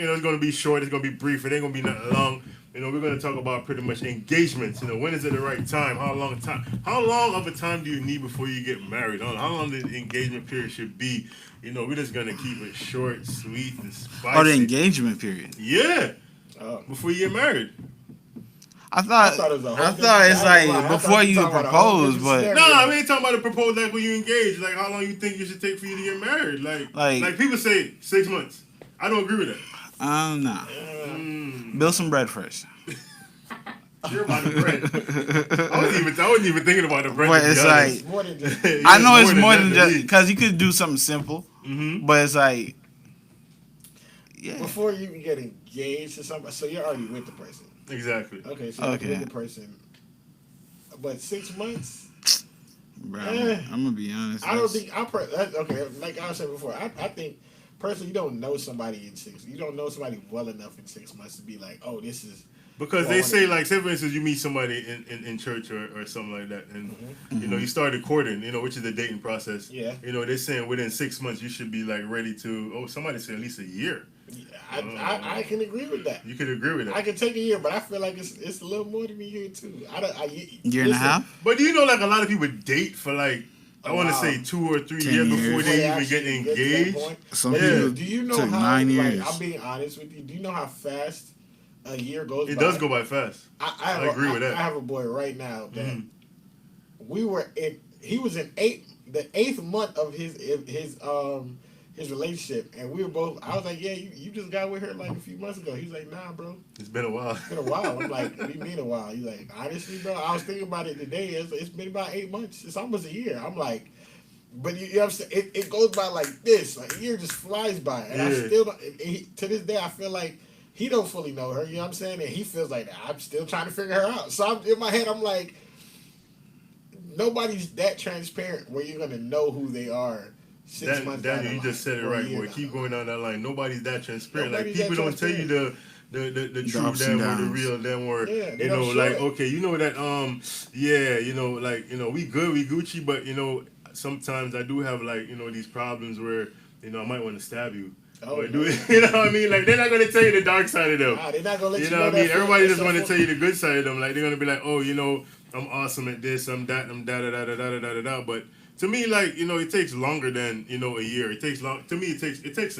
talk, it's going to be short. It's going to be brief. It ain't going to be nothing long. We're going to talk about pretty much engagements. When is it the right time? How long of a time do you need before you get married? How long the engagement period should be? We're just going to keep it short, sweet, and spicy. Oh, the engagement period. Yeah. Before you get married. I thought it's like before you propose, but I ain't talking about a proposal like when you engage. Like how long you think you should take for you to get married? Like people say 6 months. I don't agree with that. Nah. Build some bread first. You're about the bread. I wasn't even thinking about the bread. But it's like more than just, I know it's more than just because you could do something simple, but it's like before you get engaged or something. So you're already with the person. Exactly. Okay, so you're with the person. But 6 months? Bro, I'm gonna be honest. I don't think okay, like I said before, I think personally you don't know somebody in 6. You don't know somebody well enough in 6 months to be like, oh, this is because they say like say for instance you meet somebody in church or something like that and you started courting, which is the dating process. Yeah. They're saying within 6 months you should be like ready to somebody said at least a year. I can agree with that. You could agree with that. I can take a year, but I feel like it's a little more than a year too. Year and a half. But do you know like a lot of people date for like I want to say 2 or 3 years before they even get engaged. Some people do you know took how? 9 years. Like, I'm being honest with you. Do you know how fast a year goes? It does go by fast. I agree with that. I have a boy right now that we were in. He was in the eighth month of his relationship, and we were both. I was like, "Yeah, you just got with her like a few months ago." He's like, "Nah, bro, it's been a while." It's been a while. I'm like, "What do you mean a while?" He's like, "Honestly, bro, I was thinking about it today. It's been about 8 months. It's almost a year." I'm like, "But you know what I'm saying? It goes by like this. Like a year just flies by, and I still don't, to this day I feel like he don't fully know her. You know what I'm saying? And he feels like I'm still trying to figure her out. So in my head, I'm like, nobody's that transparent where you're gonna know who they are. 6 months Daniel, you just said it right, boy. Keep going down that line. Nobody's that transparent. Like people don't tell you the true them or the real them or like okay, that we good, we Gucci, but sometimes I do have like these problems where I might want to stab you. Oh, or do it, you know what I mean? Like they're not gonna tell you the dark side of them. Nah, they're not gonna let you know what I mean? Everybody just want to tell you the good side of them. Like they're gonna be like, oh, I'm awesome at this, I'm that, I'm da da da da da da da da. But to me, like it takes longer than a year. It takes long. To me, it takes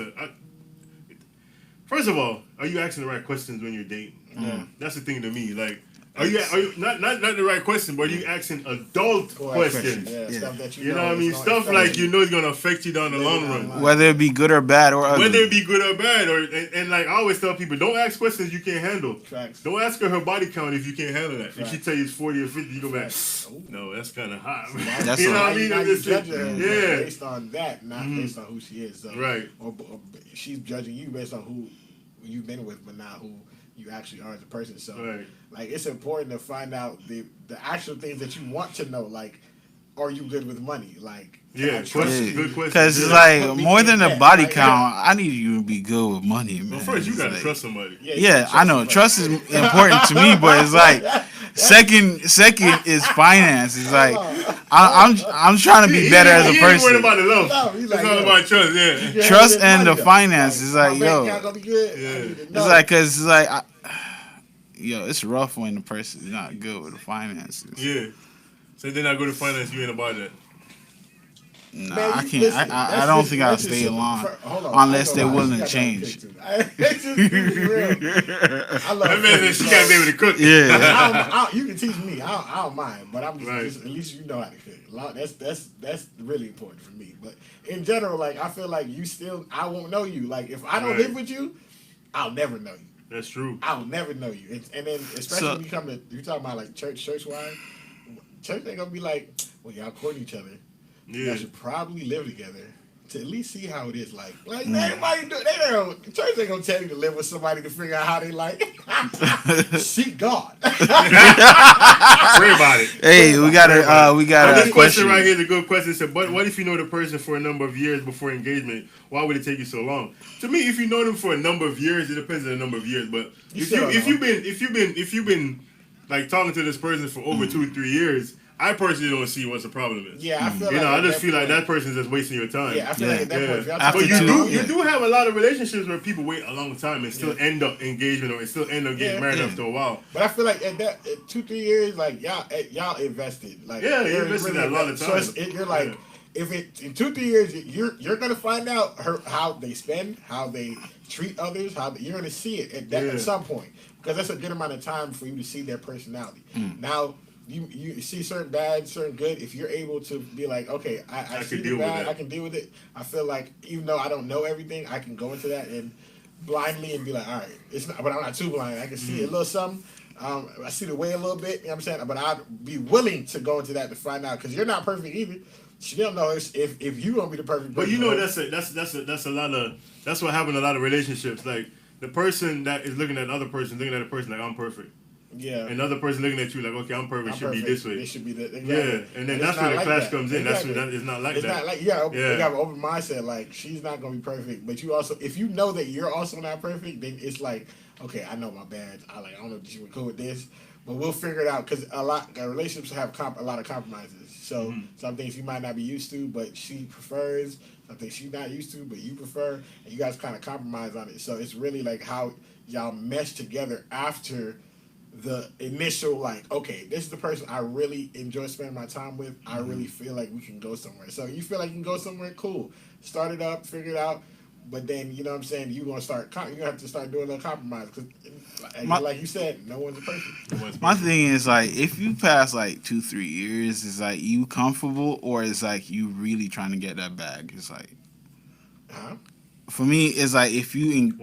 first of all, are you asking the right questions when you're dating? That's the thing to me. Like, are you not the right question, but are you asking adult questions? Yeah. Stuff that you know what I mean? Stuff like it's gonna affect you down the long run. Whether it be good or bad or ugly. Whether it be good or bad, and like I always tell people, don't ask questions you can't handle. Facts. Don't ask her body count if you can't handle that. If she tell you it's 40 or 50, you go back. No, that's kind of hot. That's you know what I mean? Now you judge her yeah. based on that, not based on who she is. So, right. Or she's judging you based on who you've been with, but not who you actually are as a person. So, like, it's important to find out the actual things that you want to know. Like, are you good with money? Like, good question. Because it's like more than a body count. I need you to be good with money, man. Well, first you gotta trust somebody. Yeah, I know trust is important to me, but it's like second is finance. It's like I'm trying to be better as a person. He ain't worried about the love. It's all about trust. Yeah, trust and the finance is like yo. It's like because it's like it's rough when the person is not good with the finances. Yeah. So then I go to finance, you ain't about that. Nah, man, I can't. I don't think I'll stay along unless they're willing to change. It's just real. I love that man. She got to be able to cook. Yeah, you can teach me. I don't mind, but I'm just at least you know how to cook. That's really important for me. But in general, like I feel like I won't know you. Like if I don't live with you, I'll never know you. That's true. I'll never know you. And then especially when you talking about like church wise, church ain't gonna be like, well, y'all court each other. Yeah. Y'all should probably live together to at least see how it is like. Like everybody church ain't gonna tell you to live with somebody to figure out how they like. Seek God. Pray about it. Hey, we got this question right here is a good question. It said, but what if you know the person for a number of years before engagement? Why would it take you so long? To me, if you know them for a number of years, it depends on the number of years. But if you've been like talking to this person for over 2 or 3 years, I personally don't see what's the problem is. Yeah, I feel You like know, I at just that feel like point- that person's just wasting your time. Yeah, I feel like at that point, if y'all After But talking you two- do have a lot of relationships where people wait a long time and still end up engagement or still end up getting Yeah. married Yeah. after a while. But I feel like at 2-3 years, like y'all invested. Like Yeah, you you're invested a lot of So time. you're like, Yeah. if it in 2-3 years, you're gonna find out how they spend, how they treat others, you're gonna see it at some point because that's a good amount of time for you to see their personality. Now. You see certain bad, certain good. If you're able to be like, okay, I see the bad, I can deal with it. I feel like even though I don't know everything, I can go into that and blindly and be like, all right, it's not, but I'm not too blind. I can see a little something. I see the way a little bit. You know what I'm saying? But I'd be willing to go into that to find out because you're not perfect either. She don't know if you gonna be the perfect. But you person, know right? that's a lot of that's what happened in a lot of relationships. Like the person that is looking at the other person looking at a person like I'm perfect. Yeah. Another person looking at you like, okay, I'm perfect. Should be this way. It should be this. Exactly. Yeah, and then that's where the clash comes in. That's when it's not like it's that. Not like you gotta have an open mindset. Like she's not gonna be perfect, but you also, if you know that you're also not perfect, then it's like, okay, I know my bad. I don't know if she would cool with this, but we'll figure it out because relationships have a lot of compromises. So some things you might not be used to, but she prefers. Some things she's not used to, but you prefer, and you guys kind of compromise on it. So it's really like how y'all mesh together after the initial, like, okay, this is the person I really enjoy spending my time with. I really feel like we can go somewhere. So you feel like you can go somewhere, cool. Start it up, figure it out. But then, you know what I'm saying, you're going to have to start doing a little compromise. Because, like you said, no one's perfect. My thing is, like, if you pass, like, 2-3 years, is, like, you comfortable or is, like, you really trying to get that bag? It's, like... Huh? For me, it's, like, if you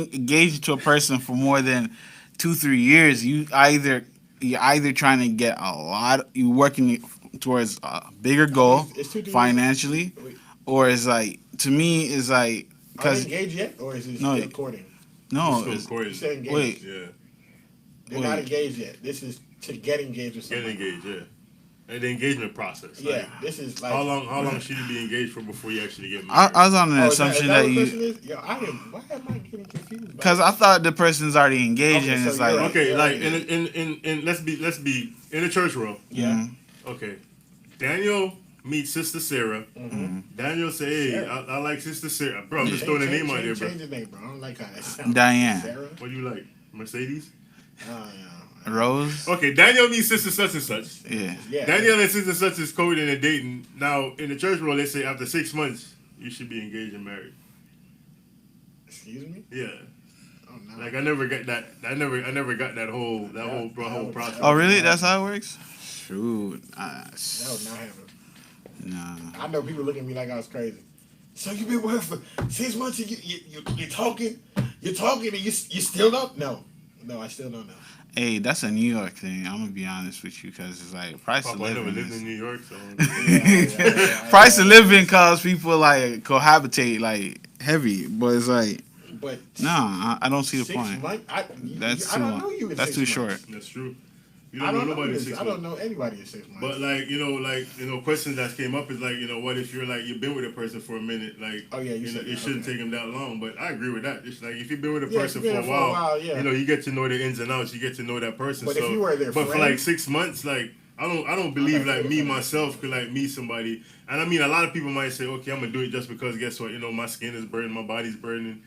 engage to a person for more than 2-3 years, you're either trying to get a lot, you're working towards a bigger goal financially, or it's like, to me, it's like, because are they engaged yet, or is it still courting? No, it's courting. You said engaged. Wait, Yeah, they're not engaged yet. This is to get engaged with somebody. Get engaged, yeah. And the engagement process. Yeah, like, this is like how long should you be engaged for before you actually get married? I was on the assumption that you. Yo, why am I getting confused? Because I thought the person's already engaged, and so it's like right. Okay, Yeah, like right. in let's be in the church world. Yeah. Okay, Daniel meets Sister Sarah. Daniel say, "Hey, Sarah. I like Sister Sarah, bro. I'm just throwing the name out there, bro. Change the name, bro. I don't like how that sounds. Diane. Sarah. What do you like, Mercedes? Rose. Okay, Daniel meets Sister such and such. Yeah. Daniel and Sister such is courting and dating. Now in the church world, they say after 6 months you should be engaged and married. Excuse me. Yeah. Oh, no. Like I never got that. I never got that whole process. Oh, really? That's how it works? Shoot. That would not happen. Nah. I know people looking at me like I was crazy. So you been with her for 6 months and you're talking and you still don't? No, I still don't know. Hey, that's a New York thing. I'm gonna be honest with you because it's like price of I never living. lived in New York, so Price of living cause people like cohabitate like heavy, but it's like, but I don't see the 6 point. months. That's I too don't know you. That's too short. that's true. You I don't don't know know nobody in this. 6 I months. don't know anybody in 6 months. But questions that came up is like, what if you've been with a person for a minute, like, Oh, yeah, you said it that. shouldn't Okay. take them that long. But I agree with that. It's like if you've been with a Yeah, person if you've for been a for a while, while, yeah. you get to know the ins and outs. You get to know that person. But so, if you were their but for friend- like 6 months, like I don't believe like me myself could like meet somebody. And I mean, a lot of people might say, okay, I'm gonna do it just because guess what? My skin is burning, my body's burning.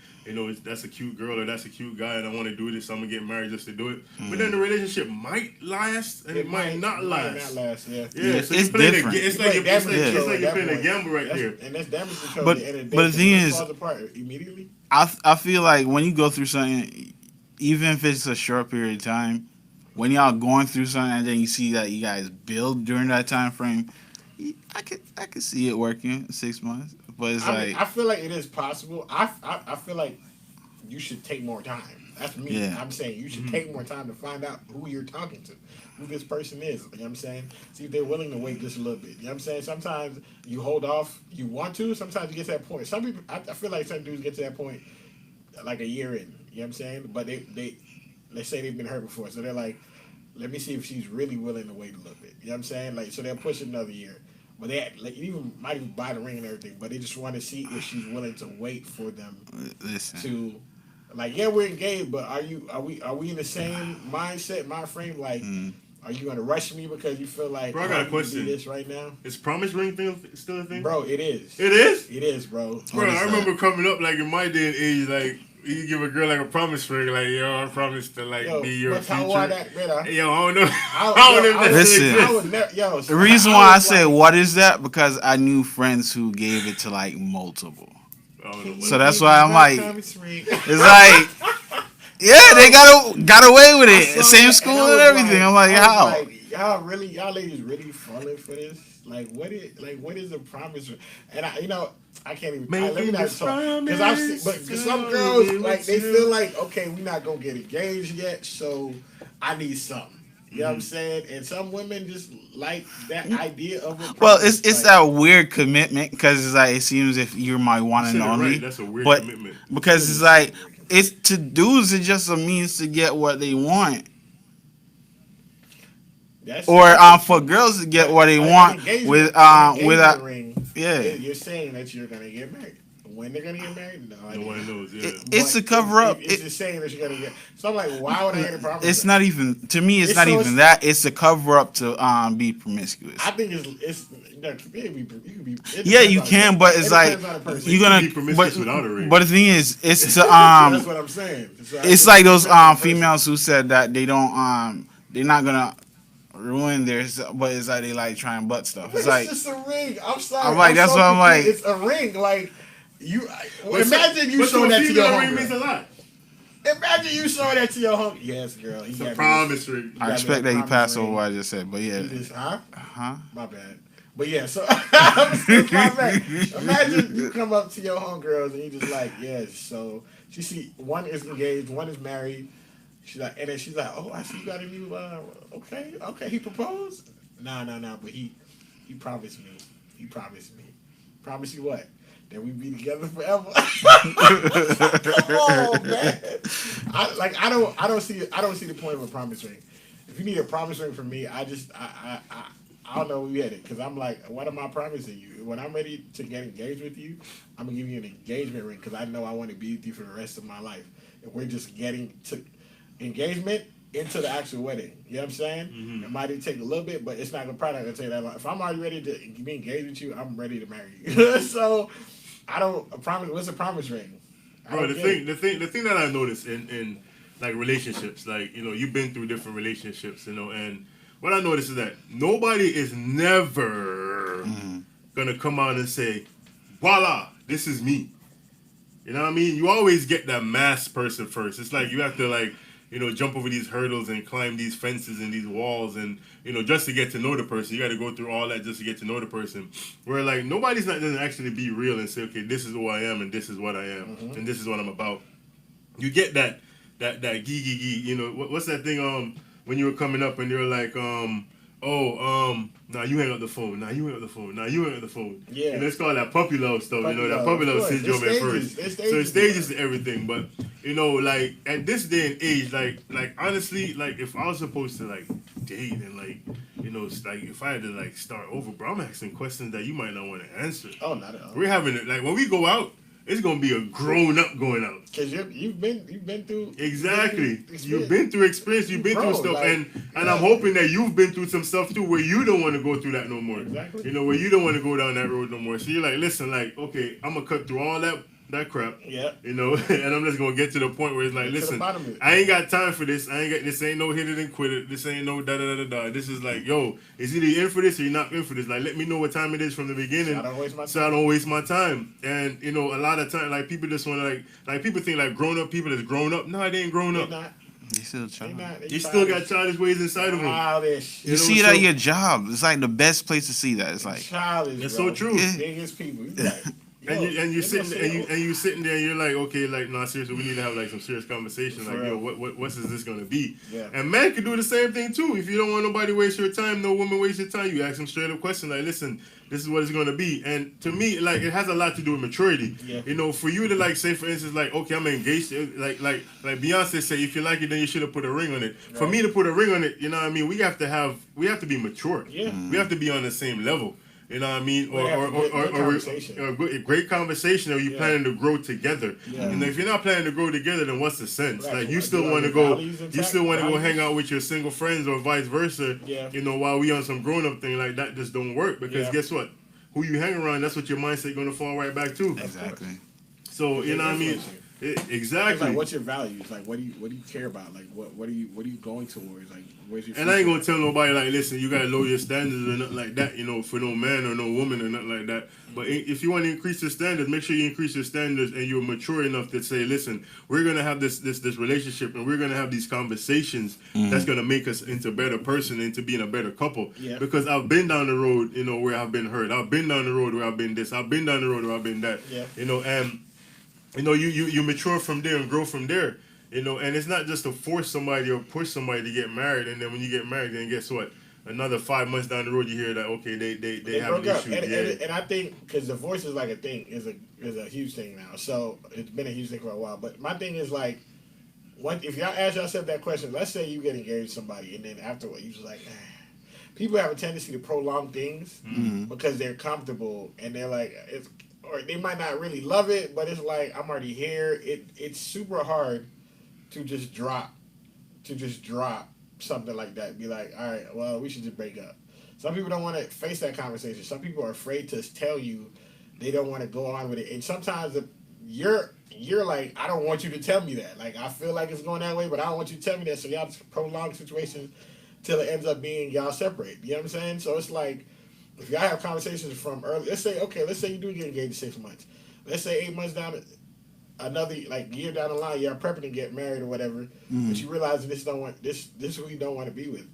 That's a cute girl or that's a cute guy, and I want to do this. So I'm gonna get married just to do it. But then the relationship might last, and it might not last. Yeah. Yeah, So it's you're playing different. it's like you're playing a point. gamble right there. And that's damage control. But- at the end of but the day, thing it is- falls apart immediately. I feel like when you go through something, even if it's a short period of time, when y'all going through something and then you see that you guys build during that time frame, I could see it working 6 months. But it's I feel like it is possible. I feel like you should take more time. That's me. Yeah. I'm saying you should take more time to find out who you're talking to, who this person is. You know what I'm saying? See if they're willing to wait just a little bit. You know what I'm saying? Sometimes you hold off. You want to. Sometimes you get to that point. Some people, I feel like some dudes get to that point like a year in. You know what I'm saying? But they let's say they've been hurt before, so they're like, let me see if she's really willing to wait a little bit. You know what I'm saying? Like, so they'll push it another year. But they might even buy the ring and everything, but they just want to see if she's willing to wait for them to, like, yeah, we're engaged, but are we in the same mindset, mind frame? Like, Are you gonna rush me because you feel like Bro, I got a you can question. do this right now? Is promise ring thing still a thing? Bro, it is. It is? It is, bro. Bro, I remember coming up, like, in my day and age, like, you give a girl, like, a promise ring, like, yo, I promise to, like, be your but how future. that, man, Yo, I don't know. I don't know if that Listen. still I would exists. never, yo. The reason why I say what is that, because I knew friends who gave it to like multiple. I don't know what So it that's is. why I'm like, Promise ring. it's like, yeah, they got away with I it. saw Same that, school I and was everything. I'm like, I was how? like, y'all ladies really falling for this? What is a promise ring? And I can't even. Let me not talk because I've seen, but some girls like they feel like, okay, we're not gonna get engaged yet, so I need something. You know what I'm saying? And some women just like that idea of a promise. Well, it's like, that weird commitment because it's like it seems if you're my one You and said it only. right. That's a weird But commitment. because it's like it's to dudes, it's just a means to get what they want. Or for girls to get what they want with a ring. Yeah. You're saying that you're gonna get married. When they're gonna get married, no one knows. Yeah. It's a cover up. It's just saying that you're gonna get. So I'm like, why would I get a promise? It's not even to me. It's not even that. It's a cover up to be promiscuous. I think it's. You can be. Yeah, you can, but it's like you're gonna be promiscuous without a ring. But the thing is, it's to That's what I'm saying. It's like those females who said that they don't they're not gonna ruin theirs, but it's like they like trying butt stuff. It's like just a ring. I'm sorry. I'm like that's what I'm like. It's a ring. Like imagine you showing that to your ring means a lot. Imagine you showing that to your home. Yes, girl. It's a promise ring. I expect that you pass over what I just said, but yeah. My bad. But yeah, so imagine you come up to your homegirls and you just like, yes. So she see one is engaged, one is married. She's like, and then she's like, oh, I see you got a new. Okay. He proposed? No. But he promised me. He promised me. Promise you what? That we be together forever. Come on, man. I don't see the point of a promise ring. If you need a promise ring from me, I don't know where we at it because I'm like, what am I promising you? When I'm ready to get engaged with you, I'm gonna give you an engagement ring because I know I want to be with you for the rest of my life. And we're just getting to engagement into the actual wedding. You know what I'm saying? Mm-hmm. It might take a little bit, but it's probably not gonna take that long. If I'm already ready to be engaged with you, I'm ready to marry you. So I don't promise. What's a promise ring? Bro, the thing that I noticed in like relationships, like you've been through different relationships, and what I noticed is that nobody is never gonna come out and say, voila, this is me. You know what I mean? You always get that mass person first. It's like you have to jump over these hurdles and climb these fences and these walls and, just to get to know the person. You got to go through all that just to get to know the person. Where, nobody's not going to actually be real and say, okay, this is who I am and this is what I am and this is what I'm about. You get that gee. What's that thing when you were coming up and they were like, nah, you hang up the phone. Nah, you hang up the phone. Nah, you hang up the phone. Yeah. It's called that puppy love stuff, that puppy love syndrome at first. So it stages to everything. But, at this day and age, honestly, if I was supposed to, date and, if I had to, start over, bro, I'm asking questions that you might not want to answer. Oh, not at all. We're having it, when we go out, it's gonna be a grown up going out. Cause you've been through exactly. You've been through experience. You've been through stuff, and I'm hoping that you've been through some stuff too, where you don't want to go through that no more. Exactly. Where you don't want to go down that road no more. So you're like, listen, okay, I'm gonna cut through all that crap. Yeah. And I'm just gonna get to the point where it's like, listen, I ain't got time for this. This ain't no hit it and quit it. This ain't no da da da da. This is yo, is either you're in for this or you're not in for this. Let me know what time it is from the beginning, so I don't waste my time. And a lot of time, people just want to people think grown up people is grown up. No, they ain't grown up. They're not. They still child. They still got childish ways inside of them. You see it at your job. It's the best place to see that. It's childish. It's so true. Biggest people. And you're sitting there and you're like, okay, no, seriously, we need to have some serious conversation. What is this gonna be? Yeah. And men can do the same thing too. If you don't want nobody to waste your time, no woman waste your time. You ask them straight up questions listen, this is what it's gonna be. And to me, it has a lot to do with maturity. Yeah. For you to say, for instance, okay, I'm engaged. Like Beyonce say, if you like it, then you should have put a ring on it. Right. For me to put a ring on it, we have to be mature. Yeah. We have to be on the same level. You know what I mean? Well, Or great conversation, or you planning to grow together. Yeah. And if you're not planning to grow together, then what's the sense? Right. Like you still want to go hang out with your single friends or vice versa. Yeah. You know, while we on some grown up thing like that just don't work, because guess what? Who you hang around, that's what your mindset gonna fall right back to. Exactly. So you know what I mean? Exactly. It's like, what's your values? Like, what do you care about? Like, what are you going towards? Like, where's your? And I ain't gonna tell nobody like, listen, you gotta lower your standards or nothing like that. You know, for no man or no woman or nothing like that. But if you want to increase your standards, make sure you increase your standards and you're mature enough to say, listen, we're gonna have this relationship and we're gonna have these conversations that's gonna make us into a better person, into being a better couple. Yeah. Because I've been down the road, you know, where I've been hurt. I've been down the road where I've been this. I've been down the road where I've been that. Yeah. You know, and you know, you mature from there and grow from there. You know, and it's not just to force somebody or push somebody to get married, and then when you get married, then guess what? Another 5 months down the road, you hear that okay, they have an issue. And I think because divorce is like a thing, is a huge thing now. So it's been a huge thing for a while. But my thing is like, what if y'all ask yourself that question? Let's say you get engaged to somebody, and then afterward you just like, people have a tendency to prolong things because they're comfortable, and they're like or they might not really love it, but it's like, I'm already here. It's super hard to just drop something like that. Be like, all right, well, we should just break up. Some people don't want to face that conversation. Some people are afraid to tell you they don't want to go on with it. And sometimes you're like, I don't want you to tell me that. Like, I feel like it's going that way, but I don't want you to tell me that. So y'all just prolong situations till it ends up being y'all separate. You know what I'm saying? So it's like, if y'all have conversations from early, let's say you do get engaged 6 months. Let's say 8 months down, another like year down the line, you're prepping to get married or whatever, but you realize this is who you don't want to be with.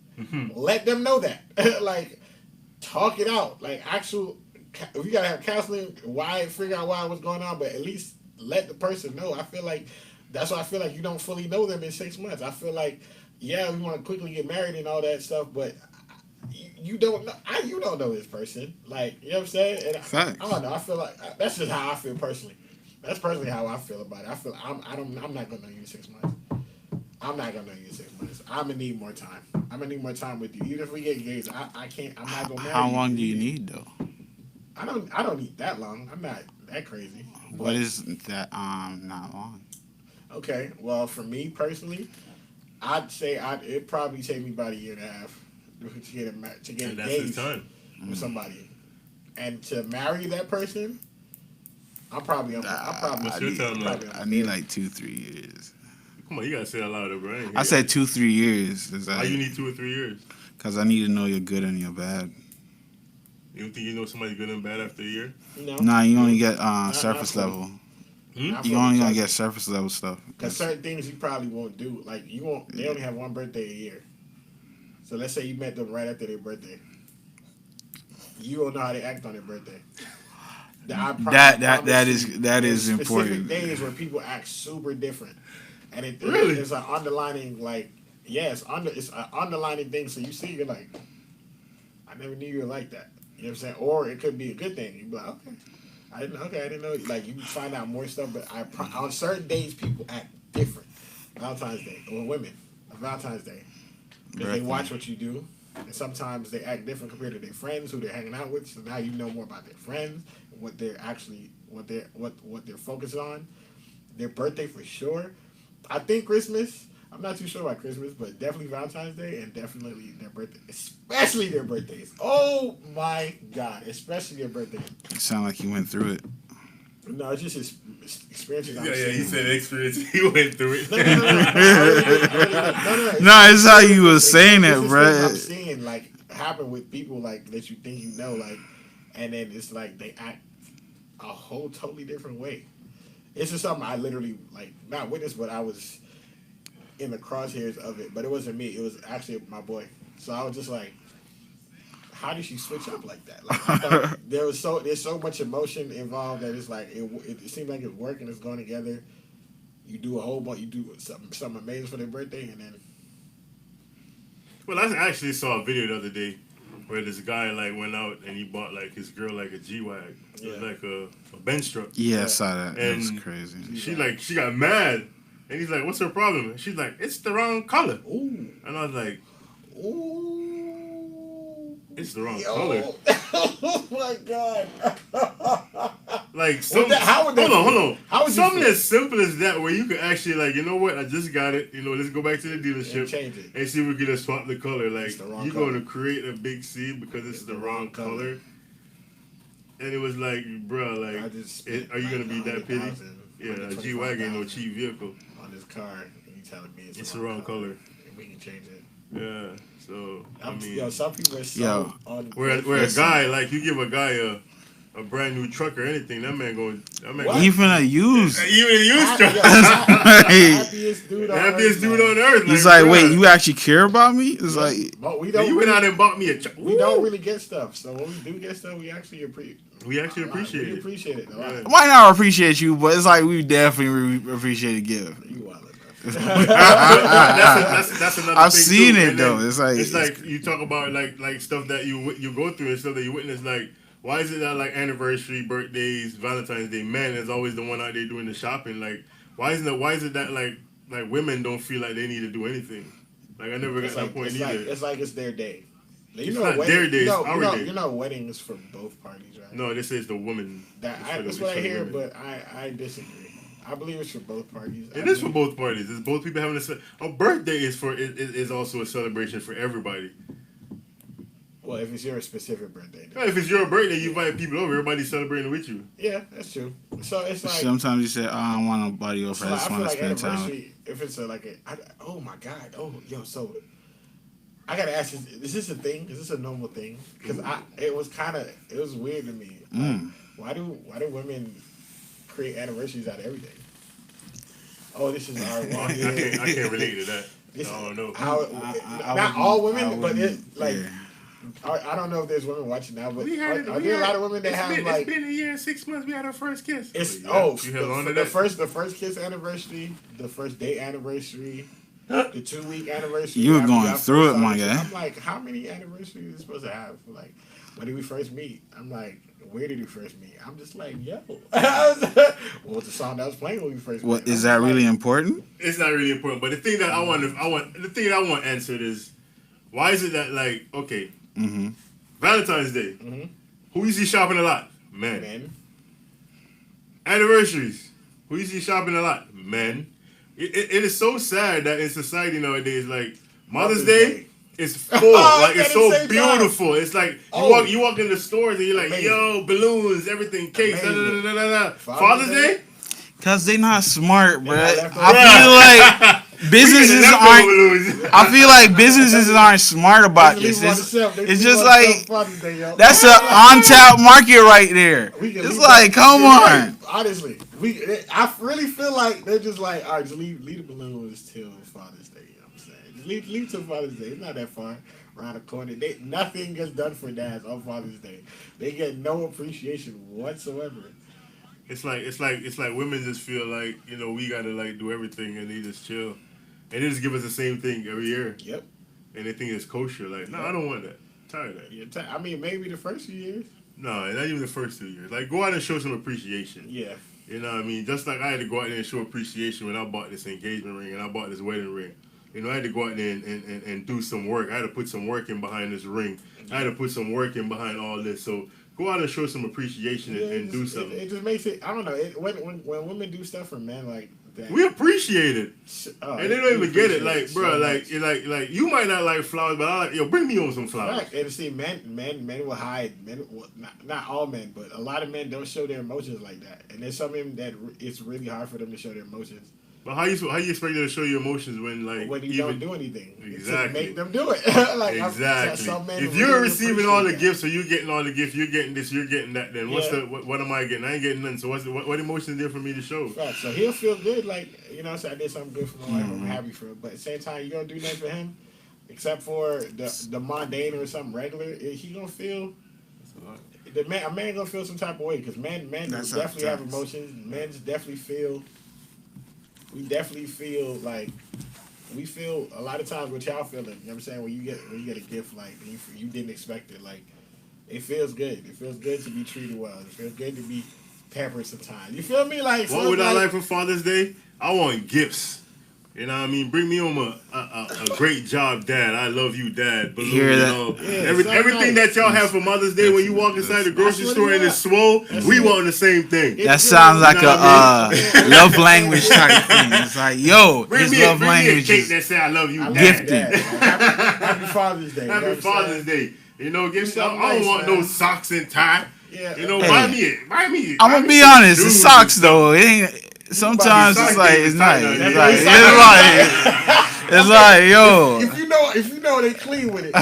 Let them know that. Like, talk it out. Like, if you gotta have counseling, figure out what's going on, but at least let the person know. I feel like that's why I feel like you don't fully know them in 6 months. I feel like, yeah, we want to quickly get married and all that stuff, but you don't know. You don't know this person. Like, you know what I'm saying? And I don't know. I feel like that's just how I feel personally. That's personally how I feel about it. I feel I'm not gonna know you in 6 months. I'm not gonna know you in 6 months. I'm gonna need more time. I'm gonna need more time with you. Even if we get engaged, I can't. I'm not gonna marry you. How long do you need though? I don't need that long. I'm not that crazy. What is that? Not long. Okay. Well, for me personally, I'd say it'd probably take me about a year and a half to get engaged with somebody, and to marry that person. I need like 2-3 years. Come on, you gotta say that louder, bro. I said 2-3 years. Why you need 2 or 3 years? Because I need to know you're good and you're bad. You don't think you know somebody good and bad after a year? No. Nah, you only get surface level. You only gonna get surface level stuff. Because certain things you probably won't do. Like, you won't. They only have one birthday a year. So let's say you met them right after their birthday. You don't know how they act on their birthday. That is important. Specific days where people act super different, and it's an underlining like it's an underlining thing. So you see, you're like, I never knew you were like that. You know what I'm saying? Or it could be a good thing. You be like, I didn't know. Like, you find out more stuff, but on certain days people act different. Valentine's Day or women, Valentine's Day, because they watch what you do. And sometimes they act different compared to their friends who they're hanging out with. So now you know more about their friends, what they're focused on. Their birthday for sure. I think Christmas. I'm not too sure about Christmas, but definitely Valentine's Day and definitely their birthday, especially their birthdays. Oh my God, especially their birthday. You sound like you went through it. No, it's just his experiences. Yeah, he said experience. He went through it. No. No, it's how you was saying it, bro. I'm seeing like happen with people like that you think you know, like, and then it's like they act a whole totally different way. It's just something I literally like not witnessed, but I was in the crosshairs of it. But it wasn't me. It was actually my boy. So I was just like, how did she switch up like that? Like, I thought there's so much emotion involved that it's like it seems like it's working, it's going together. You do a whole bunch, you do something amazing for their birthday, and then. Well, I actually saw a video the other day where this guy like went out and he bought like his girl like a G-Wag, like a bench truck. Yeah, I saw that. And that was crazy. She got mad, and he's like, "What's her problem?" And she's like, "It's the wrong color." Ooh. And I was like, "Ooh." It's the wrong color. Oh my god. Like how would that hold on. How would something as simple as that, where you could actually like, you know what? I just got it. You know, let's go back to the dealership and change it and see if we can just swap the color. Like you're color. going to create a big C because it's the wrong color. And it was like, bro, like, are you gonna be that pity? Yeah, a G-Wagon ain't no cheap vehicle. On this car, and you telling me it's the wrong color. And we can change it. Yeah, so I mean, yo, some people are so on. Where a guy, like, you give a guy a brand new truck or anything, that man even a used truck. Happiest dude on earth. He's like, wait, you actually care about me? It's like, but we don't. You went out and bought me a truck. We don't really get stuff, so when we do get stuff, we actually appreciate it. We appreciate it. I might not appreciate you, but it's like we definitely appreciate a gift. You wild. That's another I've thing seen too, it though. It's like you talk about like stuff that you go through and stuff that you witness. Like, why is it that like anniversary, birthdays, Valentine's Day, man is always the one out there doing the shopping? Like, why is it that like women don't feel like they need to do anything? Like, I never got that point either. It's like it's their day. It's not their day. It's our day. You know, weddings for both parties, right? No, this is the woman. That's what I hear, but I disagree. I believe it's for both parties. It is for both parties. It's both people having a birthday is also a celebration for everybody. Well, if it's your specific birthday. Yeah, if it's your birthday, you invite people over. Everybody's celebrating with you. Yeah, that's true. So it's like sometimes you say, "Oh, I don't want nobody over. I just want to spend time." If it's oh my god, so I gotta ask: is this a thing? Is this a normal thing? Because it was weird to me. Why do women create anniversaries out of everything? Oh, this is our long year. I can't relate to that. I don't know. Not all women, but it like. Yeah. I don't know if there's women watching now, but are there a lot of women that have like? It's been a year and 6 months. We had our first kiss. The first kiss anniversary, the first date anniversary, the 2-week anniversary. You were going through it, my guy. I'm like, how many anniversaries are you supposed to have? Like, when did we first meet? I'm like, where did we first meet? I'm just like, yo. What was the song that was playing when we first met? What is that really important? It's not really important, but the thing that I want answered is, why is it that like Valentine's Day, who you see shopping a lot? Men. Anniversaries, who you see shopping a lot? Men. It is so sad that in society nowadays, like Mother's Day is full, like it's so beautiful. It's like you walk in the stores and you're like, yo, balloons, everything, cakes, Father's Day. Cause they not smart, bro. I feel like businesses aren't. I feel like businesses aren't smart about this. It's just like that's an on-tap market right there. It's like, come on. Honestly, I really feel like they're just like, all right, just leave the balloons till Father's Day. You know what I'm saying? Just leave till Father's Day. It's not that far around the corner. Nothing gets done for dads on Father's Day. They get no appreciation whatsoever. It's like women just feel like, you know, we gotta like do everything and they just chill, and they just give us the same thing every year. Yep. And they think it's kosher. Like, no, I don't want that. I'm tired of that. Yeah, I mean, maybe the first few years. No, not even the first 2 years. Like, go out and show some appreciation. Yeah. You know what I mean? Just like I had to go out there and show appreciation when I bought this engagement ring and I bought this wedding ring. You know, I had to go out there and do some work. I had to put some work in behind this ring. I had to put some work in behind all this. So go out and show some appreciation and do something. It just makes it, I don't know, when women do stuff for men like that. We appreciate it. And they don't even get it. Like, bro, so like you might not like flowers, but I like, yo, bring me on some flowers. Right. And see, men will hide. Not all men, but a lot of men don't show their emotions like that. And there's some men that it's really hard for them to show their emotions. But how you expect them to show your emotions when you don't do anything? Exactly. To make them do it. Like, exactly. If you're receiving all the gifts, or you're getting all the gifts, you're getting this, you're getting that. Then what am I getting? I ain't getting nothing. So what emotion is there for me to show? Right. So he'll feel good, like, you know, so I did something good for my wife. I'm happy for him. But at the same time, you don't do nothing for him, except for the mundane or something regular. He gonna feel. A man gonna feel some type of way, because men definitely have emotions. Men definitely feel. We definitely feel like we feel a lot of times what y'all feeling. You know what I'm saying? When you get a gift like you didn't expect it, like it feels good. It feels good to be treated well. It feels good to be pampered sometimes. You feel me? Like what would I like for Father's Day? I want gifts. You know what I mean? Bring me home a great job, Dad. I love you, Dad. Balloon, Hear you that? know. Yeah, everything that y'all have for Mother's Day when you walk inside the grocery store and it's swole, we want the same thing. That sounds like know a love language type thing. It's like, yo, Bring his me love a language cake is that say I love you, Dad. gifting. Happy Father's Day. Happy Father's Day. You know, give me. I don't nice, want man. no socks and tie. Yeah. You know, Hey. buy me. I'm gonna be honest. It sucks though. It ain't. Sometimes it's like it's nice. It's like yo. If you know they clean with it,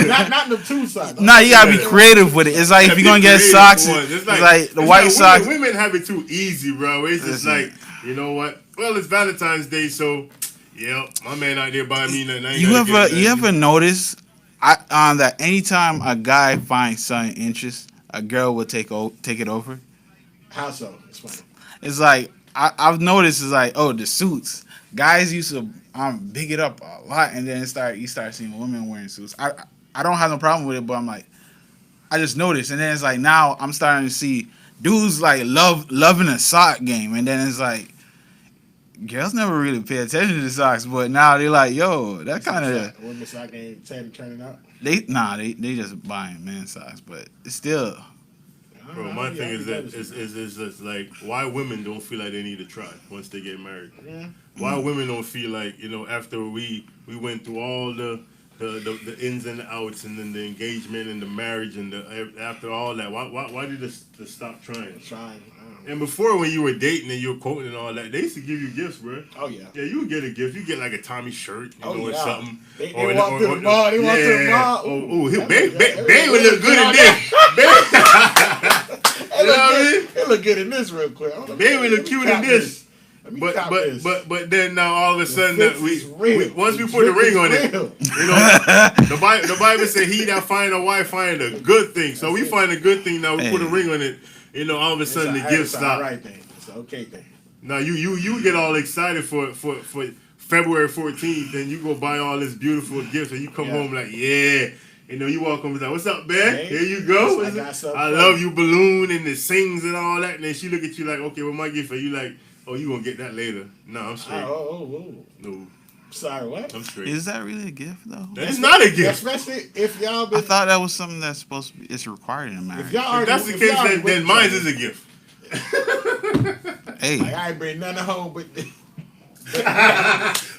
not the two socks. Nah, you gotta be creative with it. It's like if you're gonna get socks, it's like the white socks. Women have it too easy, bro. It's just like, you know what? Well, it's Valentine's Day, so yeah, my man out there buying me nothing. You ever notice that anytime a guy finds some interest, a girl will take it over? How so? It's funny. It's like I've noticed. It's like, oh, the suits. Guys used to big it up a lot, and then you start seeing women wearing suits. I don't have no problem with it, but I'm like, I just noticed, and then it's like now I'm starting to see dudes like loving a sock game, and then it's like girls never really pay attention to the socks, but now they're like, yo, that kind of women's sock game turning out. They just buying men's socks, but it's still. Bro, my thing is that like why women don't feel like they need to try once they get married. Yeah. Why women don't feel like, you know, after we went through all the ins and the outs and then the engagement and the marriage and after all that, why did they stop trying? And before, when you were dating and you were quoting and all that, they used to give you gifts, bro. Oh yeah. Yeah, you would get a gift. You get like a Tommy shirt, or something. They walk to the bar. They walk to the bar. Babe would look good in this. It look good in this real quick. Babe would look cute in this. But then now all of a sudden once we put the ring on it, you know, the Bible said he that find a wife find a good thing. So we find a good thing now. We put a ring on it. You know, all of a sudden the gift stop. Right thing. It's an okay thing. Now you get all excited for February 14th, and you go buy all this beautiful gifts, and you come home like, yeah. You know, you walk home and like, what's up, man? Hey, here you go. I love you, balloon, and it sings and all that. And then she look at you like, okay, what my gift for you? Like, oh, you gonna get that later? No, I'm straight. No. Sorry, what? I'm straight. Is that really a gift though? That's not a gift. Especially if y'all. I thought that was something that's supposed to be. It's required in marriage. If that's the case, then mine is a gift. Hey, like, I ain't bring nothing home, but.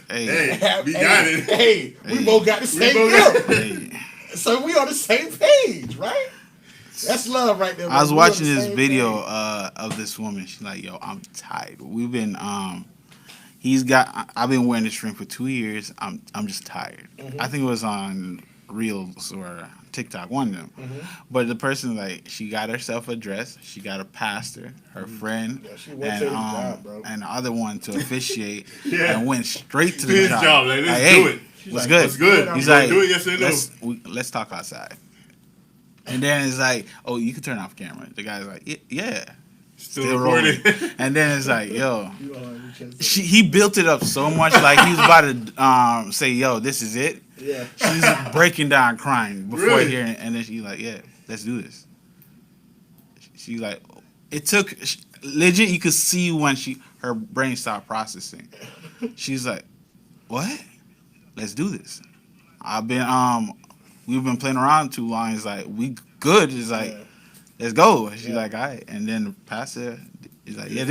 Hey, we got it. Hey, we both got the same gift. So we on the same page, right? That's love right there. I was watching this video of this woman. She's like, yo, I'm tired. We've been I've been wearing this ring for 2 years. I'm just tired. Mm-hmm. I think it was on Reels or TikTok, one of them. Mm-hmm. But the person, like, she got herself a dress. She got a pastor, her friend, and the other one to officiate, and went straight to the job. Like, let's do it. What's good? What's good? He's like, do it, yes or no? Let's talk outside. And then it's like, oh, you can turn off camera. The guy's like, yeah. Still rolling. And then it's like, yo. He built it up so much, like he was about to say, yo, this is it. Yeah. She's breaking down crying before hearing, and then she's like, yeah, let's do this. She's like, it took, legit, you could see when her brain stopped processing. She's like, what? Let's do this. We've been playing around too long. It's like, we good. It's like, let's go. She's like, all right. And then the pastor, he's like, yeah,